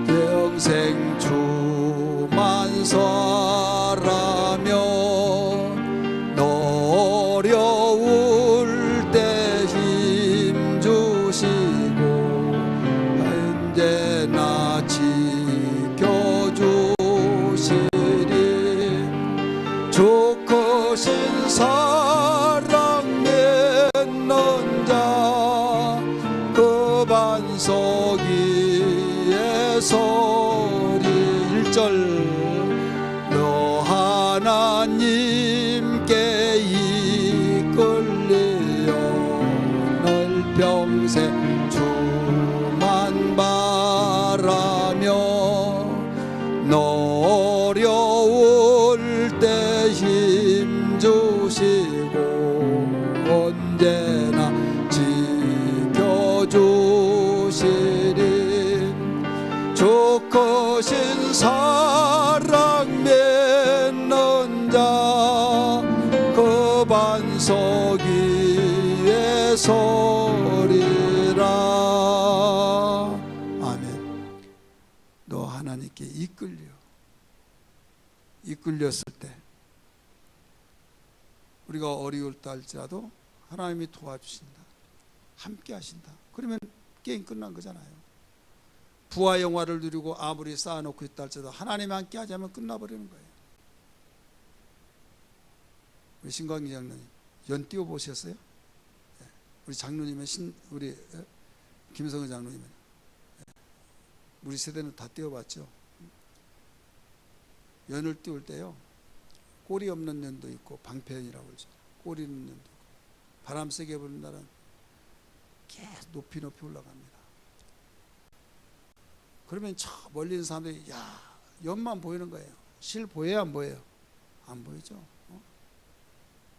평생 주만 설하며 너 어려울 때 힘 주시고 언제나 지켜주시리 주 크신 사랑 맺는 자 그 반석 위에 서리 1절 너 하나님께 이끌리어 널 평생 주만 바라며 너 어려울 때 힘 주시고 언제나 지켜주시리 주 크신 사랑 맺는 자 그 반석 위에 서리라. 아멘. 너 하나님께 이끌렸을 때 우리가 어려울다 할지라도 하나님이 도와주신다 함께 하신다 그러면 게임 끝난 거잖아요. 부와 영화를 누리고 아무리 쌓아놓고 있다 할지라도 하나님 함께 하자면 끝나버리는 거예요. 우리 신광기 장로님 연 띄워 보셨어요? 우리 장로님은 우리 김성은 장로님은 우리 세대는 다 띄워봤죠. 연을 띄울 때요, 꼬리 없는 연도 있고 방패연이라고 그러죠. 꼬리 있는 연도 있고, 바람 세게 부는 날은 계속 높이 올라갑니다. 그러면 저 멀리 있는 사람들이 야, 연만 보이는 거예요. 실 보여요, 안 보여요? 안 보이죠.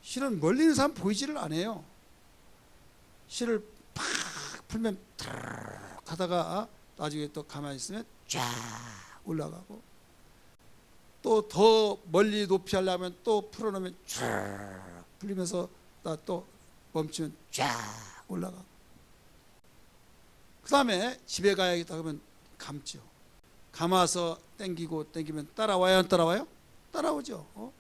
실은 멀리 있는 사람 보이지를 않아요. 실을 팍 풀면 탁 하다가 나중에 또 가만히 있으면 쫙 올라가고, 또 더 멀리 높이 하려면 또 풀어놓으면 쫙 풀리면서 또 멈추면 쫙 올라가고, 그 다음에 집에 가야겠다 그러면 감죠. 감아서 땡기면 따라와요, 안 따라와요? 따라오죠.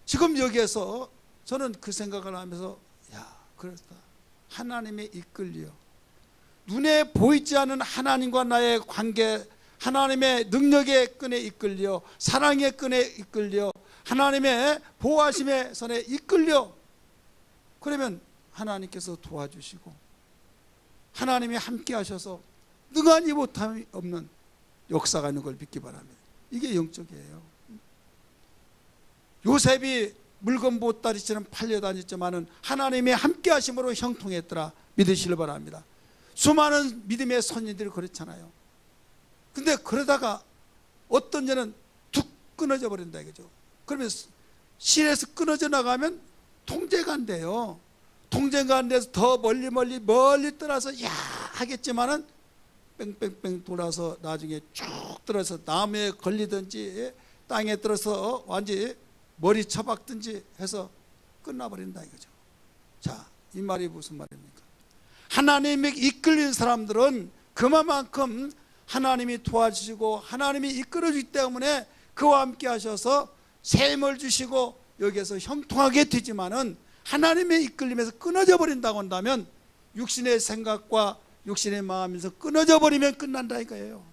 지금 여기에서 저는 그 생각을 하면서 야, 그렇다. 하나님의 이끌려, 눈에 보이지 않는 하나님과 나의 관계, 하나님의 능력의 끈에 이끌려, 사랑의 끈에 이끌려, 하나님의 보호하심의 선에 이끌려, 그러면 하나님께서 도와주시고 하나님이 함께 하셔서 능하니 못함이 없는 역사가 있는 걸 믿기 바랍니다. 이게 영적이에요. 요셉이 물건 보따리처럼 팔려다녔지만은 하나님의 함께 하심으로 형통했더라. 믿으시길 바랍니다. 수많은 믿음의 선인들이 그렇잖아요. 근데 그러다가 어떤 자는 툭 끊어져 버린다 이거죠. 그러면 실에서 끊어져 나가면 통제가 안 돼요. 통제가 안 돼서 더 멀리 떠나서 야 하겠지만은 뺑뺑뺑 돌아서 나중에 쭉 들어서 나무에 걸리든지 땅에 들어서 완전히 머리 쳐박든지 해서 끝나버린다 이거죠. 자, 이 말이 무슨 말입니까? 하나님에게 이끌린 사람들은 그만큼 하나님이 도와주시고 하나님이 이끌어주기 때문에 그와 함께 하셔서 셈을 주시고 여기에서 형통하게 되지만은, 하나님의 이끌림에서 끊어져 버린다고 한다면 육신의 생각과 육신의 마음에서 끊어져 버리면 끝난다 이거예요.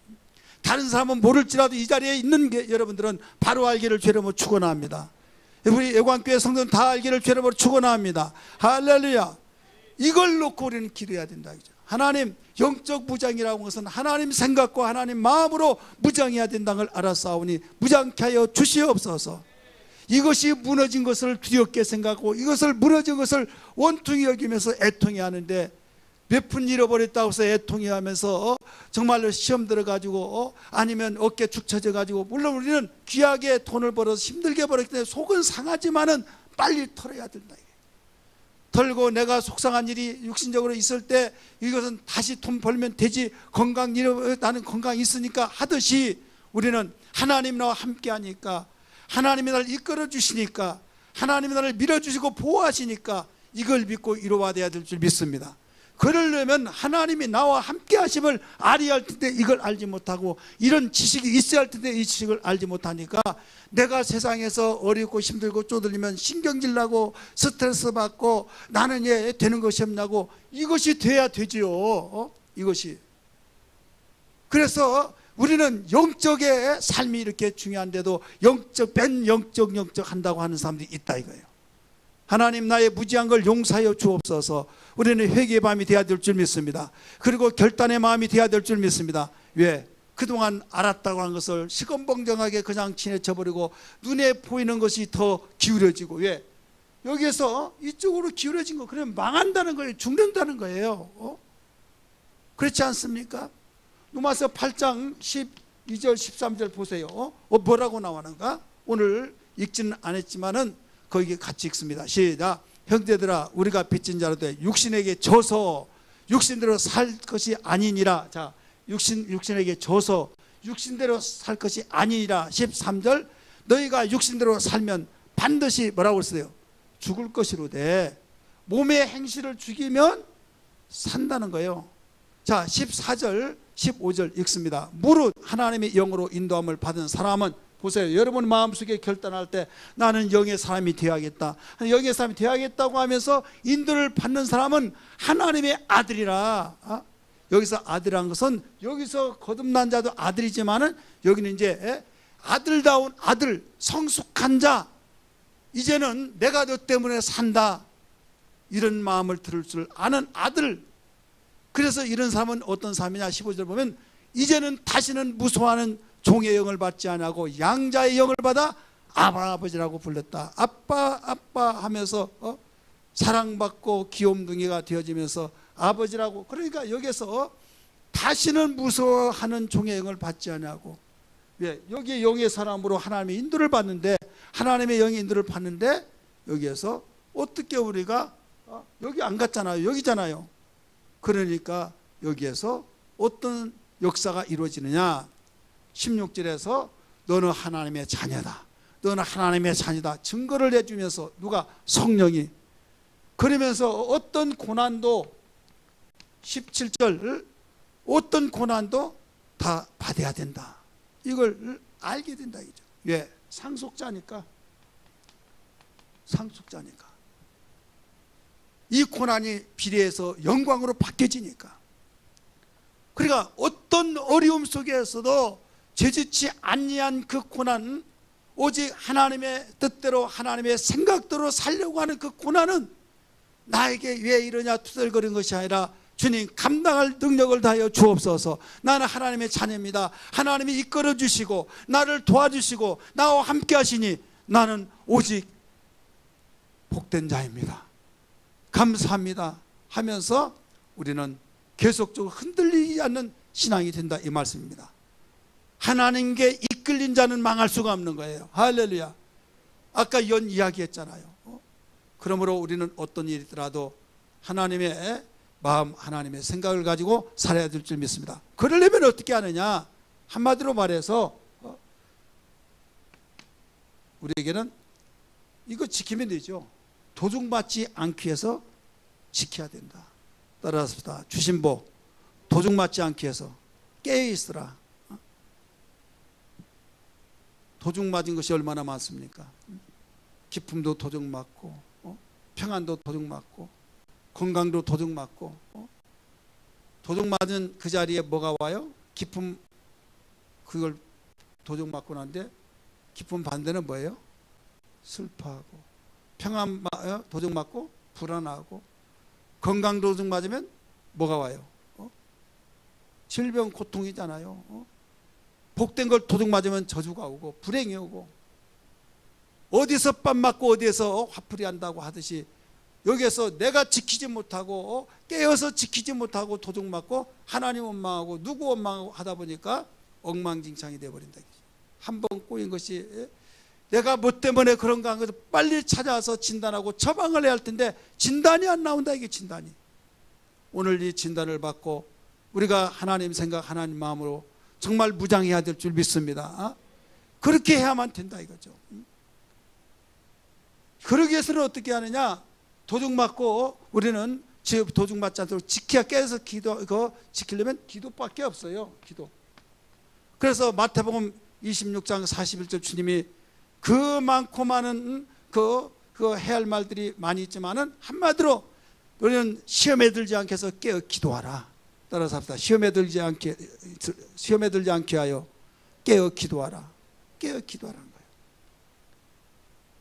다른 사람은 모를지라도 이 자리에 있는 게 여러분들은 바로 알기를 죄로 축원합니다. 우리 애관교회 성도는 다 알기를 죄로 축원합니다. 할렐루야. 이걸 놓고 우리는 기도해야 된다 이거죠. 하나님, 영적 무장이라고 하는 것은 하나님 생각과 하나님 마음으로 무장해야 된다는 걸 알았사오니 무장케 하여 주시옵소서. 이것이 무너진 것을 두렵게 생각하고 이것을 무너진 것을 원통히 여기면서 애통해 하는데, 몇 푼 잃어버렸다고 해서 애통해 하면서 정말로 시험 들어가지고 아니면 어깨 축 처져가지고, 물론 우리는 귀하게 돈을 벌어서 힘들게 벌었기 때문에 속은 상하지만은 빨리 털어야 된다. 털고 내가 속상한 일이 육신적으로 있을 때 이것은 다시 돈 벌면 되지, 건강 잃어, 나는 건강이 있으니까 하듯이 우리는 하나님 나와 함께 하니까, 하나님이 나를 이끌어 주시니까, 하나님이 나를 밀어주시고 보호하시니까 이걸 믿고 이루어야 될 줄 믿습니다. 그러려면 하나님이 나와 함께 하심을 알아야 할 텐데 이걸 알지 못하고, 이런 지식이 있어야 할 텐데 이 지식을 알지 못하니까 내가 세상에서 어렵고 힘들고 쪼들리면 신경질 나고 스트레스 받고 나는 왜 되는 것이 없냐고, 이것이 돼야 되지요. 이것이. 그래서 우리는 영적의 삶이 이렇게 중요한데도 영적 한다고 하는 사람들이 있다 이거예요. 하나님, 나의 무지한 걸 용서하여 주옵소서. 우리는 회개의 마음이 되어야 될 줄 믿습니다. 그리고 결단의 마음이 되어야 될 줄 믿습니다. 왜? 그동안 알았다고 하는 것을 시건방정하게 그냥 지내쳐버리고 눈에 보이는 것이 더 기울어지고, 왜? 여기에서 이쪽으로 기울어진 거, 그러면 망한다는 거예요. 죽는다는 거예요. 그렇지 않습니까? 로마서 8장 12절 13절 보세요. 뭐라고 나오는가? 오늘 읽지는 않았지만은 거기에 같이 읽습니다. 시작. 형제들아, 우리가 빚진 자로 돼 육신에게 져서 육신대로 살 것이 아니니라. 자, 육신에게 져서 육신대로 살 것이 아니니라. 13절. 너희가 육신대로 살면 반드시 뭐라고 했어요? 죽을 것이로되 몸의 행실을 죽이면 산다는 거예요. 자, 14절 15절 읽습니다. 무릇 하나님의 영으로 인도함을 받은 사람은, 보세요. 여러분 마음속에 결단할 때 나는 영의 사람이 되어야겠다, 영의 사람이 되어야겠다고 하면서 인도를 받는 사람은 하나님의 아들이라. 여기서 아들이란 것은 여기서 거듭난 자도 아들이지만은 여기는 이제 아들다운 아들, 성숙한 자, 이제는 내가 너 때문에 산다, 이런 마음을 들을 줄 아는 아들. 그래서 이런 사람은 어떤 사람이냐, 15절 보면 이제는 다시는 무서워하는 종의 영을 받지 아니하고 양자의 영을 받아 아바 아버지라고 불렀다. 아빠 아빠 하면서 사랑받고 귀염둥이가 되어지면서 아버지라고. 그러니까 여기서 다시는 무서워하는 종의 영을 받지 아니하고, 왜? 여기 영의 사람으로 하나님의 인도를 받는데, 하나님의 영의 인도를 받는데 여기에서 어떻게 우리가 여기 안 갔잖아요. 여기잖아요. 그러니까 여기에서 어떤 역사가 이루어지느냐, 16절에서 너는 하나님의 자녀다, 너는 하나님의 자녀다 증거를 해주면서, 누가? 성령이. 그러면서 어떤 고난도, 17절, 어떤 고난도 다 받아야 된다, 이걸 알게 된다 이죠. 왜? 상속자니까. 상속자니까. 이 고난이 비례해서 영광으로 바뀌어지니까. 그러니까 어떤 어려움 속에서도 죄짓지 아니한 그 고난, 오직 하나님의 뜻대로 하나님의 생각대로 살려고 하는 그 고난은 나에게 왜 이러냐 투덜거리는 것이 아니라, 주님 감당할 능력을 다하여 주옵소서. 나는 하나님의 자녀입니다. 하나님이 이끌어 주시고 나를 도와주시고 나와 함께 하시니 나는 오직 복된 자입니다. 감사합니다 하면서 우리는 계속적으로 흔들리지 않는 신앙이 된다, 이 말씀입니다. 하나님께 이끌린 자는 망할 수가 없는 거예요. 할렐루야. 아까 이런 이야기 했잖아요. 그러므로 우리는 어떤 일이 있더라도 하나님의 마음, 하나님의 생각을 가지고 살아야 될 줄 믿습니다. 그러려면 어떻게 하느냐, 한마디로 말해서 우리에게는 이거 지키면 되죠. 도둑맞지 않기 위해서 지켜야 된다. 따라서 주신 복, 도둑맞지 않기 위해서 깨어있으라. 도둑맞은 것이 얼마나 많습니까? 기쁨도 도둑맞고, 평안도 도둑맞고, 건강도 도둑맞고. 도둑맞은 그 자리에 뭐가 와요? 기쁨. 그걸 도둑맞고 난데 기쁨 반대는 뭐예요? 슬퍼하고. 평안 도둑맞고 불안하고. 건강 도둑맞으면 뭐가 와요? 질병 고통이잖아요. 복된 걸 도둑맞으면 저주가 오고 불행이 오고, 어디서 뺨 맞고 어디에서 화풀이 한다고 하듯이 여기에서 내가 지키지 못하고 깨어서 지키지 못하고 도둑맞고 하나님 원망하고 누구 원망하고 하다 보니까 엉망진창이 되어버린다. 한 번 꼬인 것이 내가 뭐 때문에 그런가 하는 것을 빨리 찾아서 진단하고 처방을 해야 할 텐데 진단이 안 나온다. 이게 진단이. 오늘 이 진단을 받고 우리가 하나님 생각, 하나님 마음으로 정말 무장해야 될 줄 믿습니다. 그렇게 해야만 된다 이거죠. 그러기 위해서는 어떻게 하느냐, 도둑맞고 우리는 도둑맞지 않도록 지켜야, 깨서 지키려면 기도밖에 없어요. 기도. 그래서 마태복음 26장 41절 주님이 그 많고 많은 그 해야 할 말들이 많이 있지만은 한마디로 우리는 시험에 들지 않게 해서 깨어 기도하라. 따라서 합시다. 시험에 들지 않게 하여 깨어 기도하라. 깨어 기도하라는 거예요.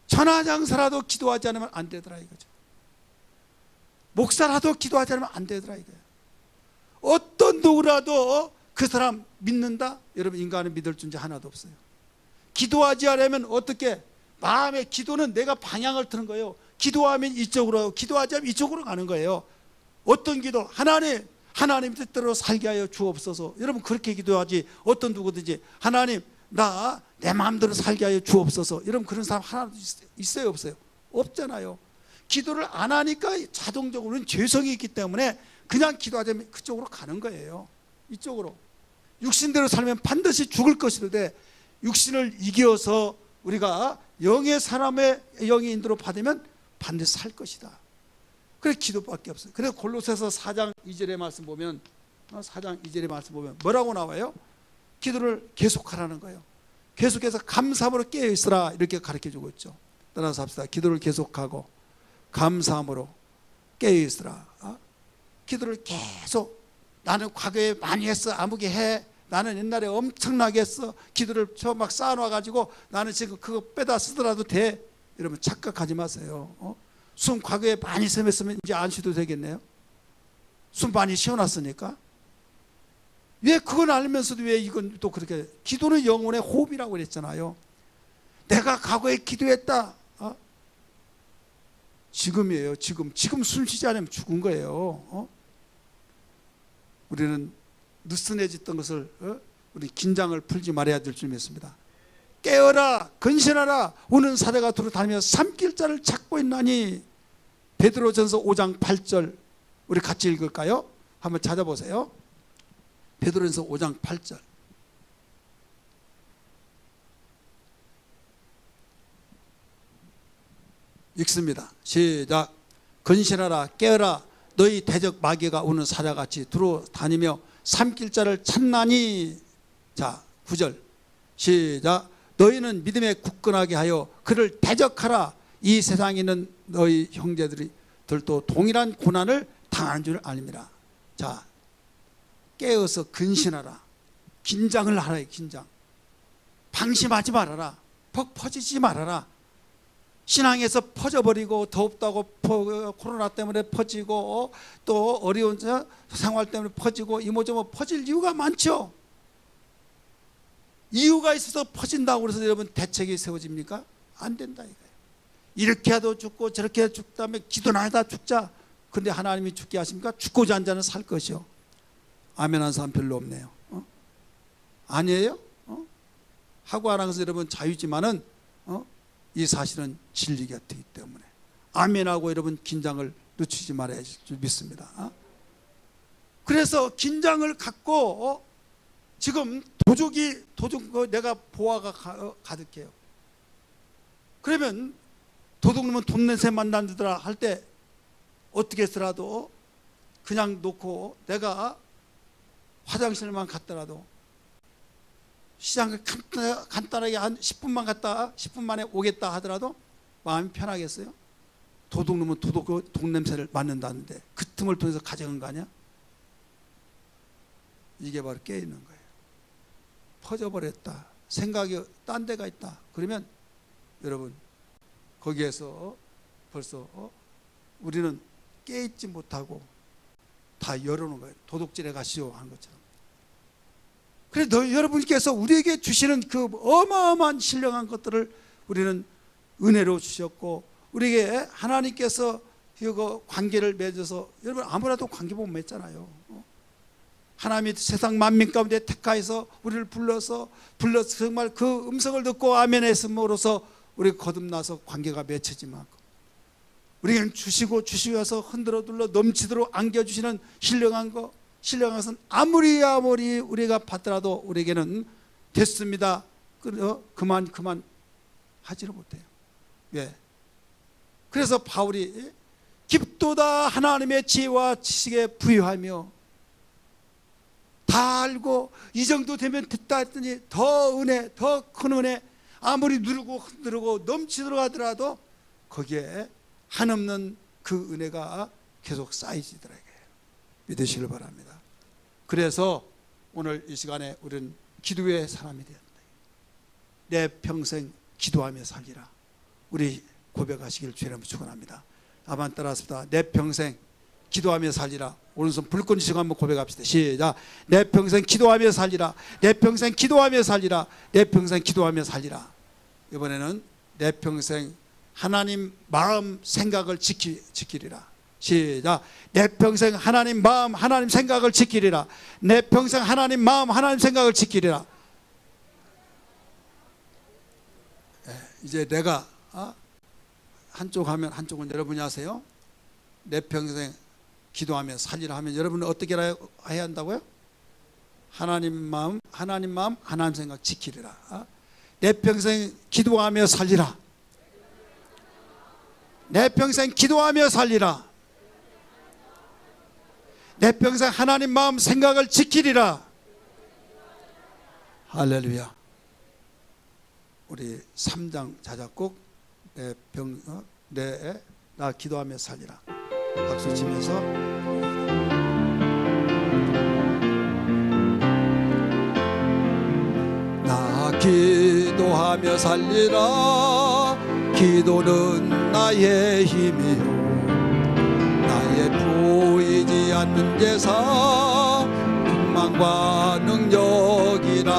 천하장사라도 기도하지 않으면 안 되더라 이거죠. 목사라도 기도하지 않으면 안 되더라 이거예요. 어떤 누구라도 그 사람 믿는다? 여러분, 인간은 믿을 존재 하나도 없어요. 기도하지 않으면 어떻게? 마음의 기도는 내가 방향을 트는 거예요. 기도하면 이쪽으로, 기도하지 않으면 이쪽으로 가는 거예요. 어떤 기도? 하나님 뜻대로 살게 하여 주옵소서. 여러분, 그렇게 기도하지. 어떤 누구든지 하나님 나 내 마음대로 살게 하여 주옵소서. 여러분, 그런 사람 하나도 있어요 없어요? 없잖아요. 기도를 안 하니까 자동적으로는 죄성이 있기 때문에 그냥 기도하자면 그쪽으로 가는 거예요. 이쪽으로. 육신대로 살면 반드시 죽을 것이로되 육신을 이겨서 우리가 영의 사람의 영의 인도로 받으면 반드시 살 것이다. 그래 기도밖에 없어요. 그래서 골로새서 4장 2절의 말씀 보면, 4장 2절의 말씀 보면 뭐라고 나와요? 기도를 계속하라는 거예요. 계속해서 감사함으로 깨어있으라 이렇게 가르쳐주고 있죠. 따라서 합시다. 기도를 계속하고 감사함으로 깨어있으라. 기도를 계속 나는 과거에 많이 했어. 아무게 해. 나는 옛날에 엄청나게 했어. 기도를 막 쌓아놔가지고 나는 지금 그거 빼다 쓰더라도 돼. 여러분 착각하지 마세요. 숨 과거에 많이 쉬었으면 이제 안 쉬도 되겠네요. 숨 많이 쉬어놨으니까. 왜 그건 알면서도 왜 이건 또 그렇게. 기도는 영혼의 호흡이라고 그랬잖아요. 내가 과거에 기도했다. 지금이에요. 지금 숨 쉬지 않으면 죽은 거예요. 우리는 느슨해졌던 것을 우리 긴장을 풀지 말아야 될 줄 믿습니다. 깨어라 근신하라 우는 사자가 두루 다니며 삼킬자를 찾고 있나니. 베드로전서 5장 8절 우리 같이 읽을까요? 한번 찾아보세요. 베드로전서 5장 8절. 읽습니다. 시작. 근신하라 깨어라 너희 대적 마귀가 우는 사자같이 두루 다니며 삼킬 자를 찾나니. 자 9절 시작. 너희는 믿음에 굳건하게 하여 그를 대적하라. 이 세상에 있는 너희 형제들도 동일한 고난을 당하는 줄 아닙니다. 자 깨어서 근신하라. 긴장을 하라. 긴장. 방심하지 말아라. 퍽 퍼지지 말아라. 신앙에서 퍼져버리고 더웁다고 코로나 때문에 퍼지고 또 어려운 생활 때문에 퍼지고 이모저모 퍼질 이유가 많죠. 이유가 있어서 퍼진다고 해서 여러분 대책이 세워집니까? 안 된다 이거예요. 이렇게 해도 죽고 저렇게 해도 죽다면 기도나 하다 죽자. 근데 하나님이 죽게 하십니까? 죽고자 한 자는 살 것이요. 아멘 한 사람 별로 없네요. 아니에요? 하고 안 하면서 여러분 자유지만은 이 사실은 진리 곁이기 때문에 아멘하고 여러분 긴장을 늦추지 말아야 믿습니다. 그래서 긴장을 갖고 지금 도둑 내가 보아가 가득해요. 그러면 도둑놈은 돈 냄새 만난다더라 할 때 어떻게 했더라도 그냥 놓고 내가 화장실만 갔더라도 시장을 간단하게 한 10분만 갔다 10분 만에 오겠다 하더라도 마음이 편하겠어요? 도둑놈은 돈 냄새를 맡는다는데 그 틈을 통해서 가져간 거 아니야? 이게 바로 깨있는 거예요. 퍼져버렸다. 생각이 딴 데가 있다. 그러면 여러분 거기에서 벌써 우리는 깨있지 못하고 다 열어놓은 거예요. 도둑질해 가시오 하는 것처럼. 그래서 여러분께서 우리에게 주시는 그 어마어마한 신령한 것들을 우리는 은혜로 주셨고 우리에게 하나님께서 그 관계를 맺어서 여러분 아무래도 관계 보면 맺잖아요. 하나님이 세상 만민 가운데 택하여서 우리를 불러서 정말 그 음성을 듣고 아멘 했음으로써 우리 거듭나서 관계가 맺혀지만 우리에게는 주시고서 흔들어 둘러 넘치도록 안겨주시는 신령한 것은 아무리 우리가 받더라도 우리에게는 됐습니다. 그만 하지를 못해요. 왜? 그래서 바울이 깊도다 하나님의 지혜와 지식에 부유하며 다 알고 이 정도 되면 됐다 했더니 더 은혜, 더 큰 은혜 아무리 누르고 흔들고 넘치도록 하더라도 거기에 한없는 그 은혜가 계속 쌓이시더라고요. 믿으시길 바랍니다. 그래서 오늘 이 시간에 우리는 기도의 사람이 되었다. 내 평생 기도하며 살리라. 우리 고백하시길 주님 축원합니다. 아멘 따라합시다. 내 평생 기도하며 살리라. 오른손 불끈 쥐고 한번 고백합시다. 시작. 내 평생 기도하며 살리라. 내 평생 기도하며 살리라. 내 평생 기도하며 살리라. 이번에는 내 평생 하나님 마음 생각을 지키리라. 시작. 내 평생 하나님 마음 하나님 생각을 지키리라. 내 평생 하나님 마음 하나님 생각을 지키리라. 이제 내가 한쪽 하면 한쪽은 여러분이 하세요. 내 평생 기도하며 살리라 하면 여러분은 어떻게 해야 한다고요? 하나님 마음 하나님 생각 지키리라. 내 평생 기도하며 살리라. 내 평생 기도하며 살리라. 내 평생 하나님 마음 생각을 지키리라. 할렐루야. 우리 3장 자작곡 나 기도하며 살리라 박수 치면서 기도하며 살리라. 기도는 나의 힘이요 나의 보이지 않는 제사 풍망과 능력이라.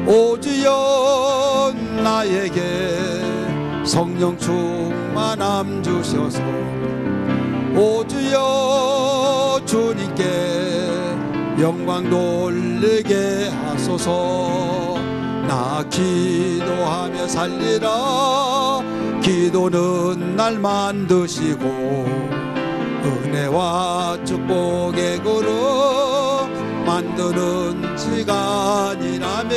오 주여 나에게 성령 충만함 주셔서 오 주여 주님께 영광 돌리게 하소서. 나 기도하며 살리라. 기도는 날 만드시고 은혜와 축복의 그릇 만드는 시간이라며.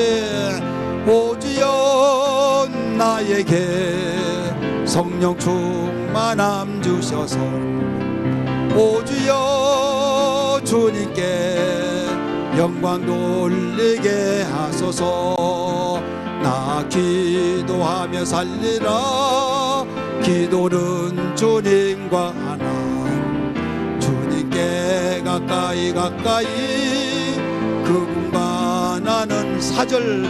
오 주여 나에게 성령 충만함 주셔서 오 주여 주님께 영광 돌리게 하소서. 나 기도하며 살리라. 기도는 주님과 하나 주님께 가까이 그분과 나는 사절.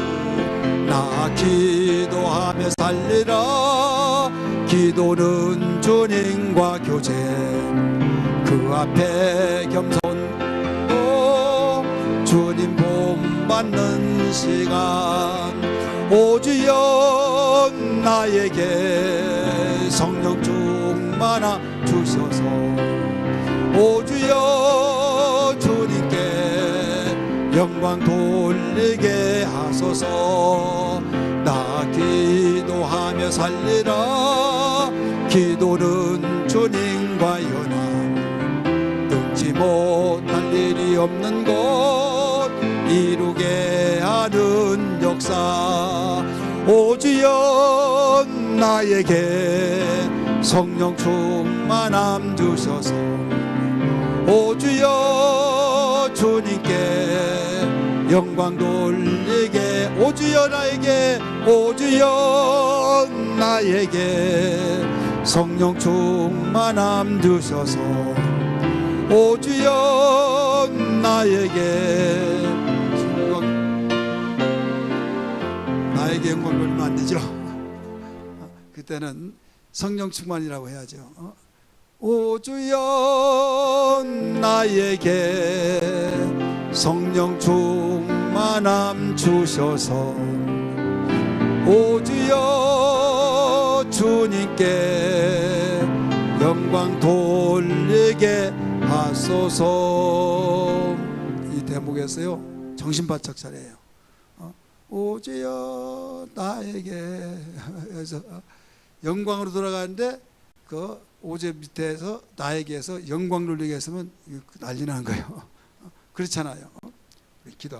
나 기도하며 살리라. 기도는 주님과 교제 그 앞에 겸손도 주님 본받는 시간. 오 주여 나에게 성령 충만하 주셔서 오 주여 주님께 영광 돌리게 하소서. 나 기도하며 살리라. 기도는 주님과 연합 능치 못할 일이 없는 것 이루게 하는 역사. 오 주여 나에게 성령 충만함 주셔서 오 주여 주님께 영광 돌리게. 오 주여 나에게 오 주여 나에게 성령 충만함 주셔서 오 주여 나에게 영광 돌리면 안 되죠. 그때는 성령 충만이라고 해야죠. 오 주여 나에게 성령 충만함 주셔서 오 주여 주님께 영광 돌리게 하소서. 이 대목에서요 정신 바짝 차려요. 오 주여 나에게 해서 영광으로 돌아가는데 그 오제 밑에서 나에게서 영광 돌리게 했으면 난리 나는 거예요. 그렇잖아요. 기도.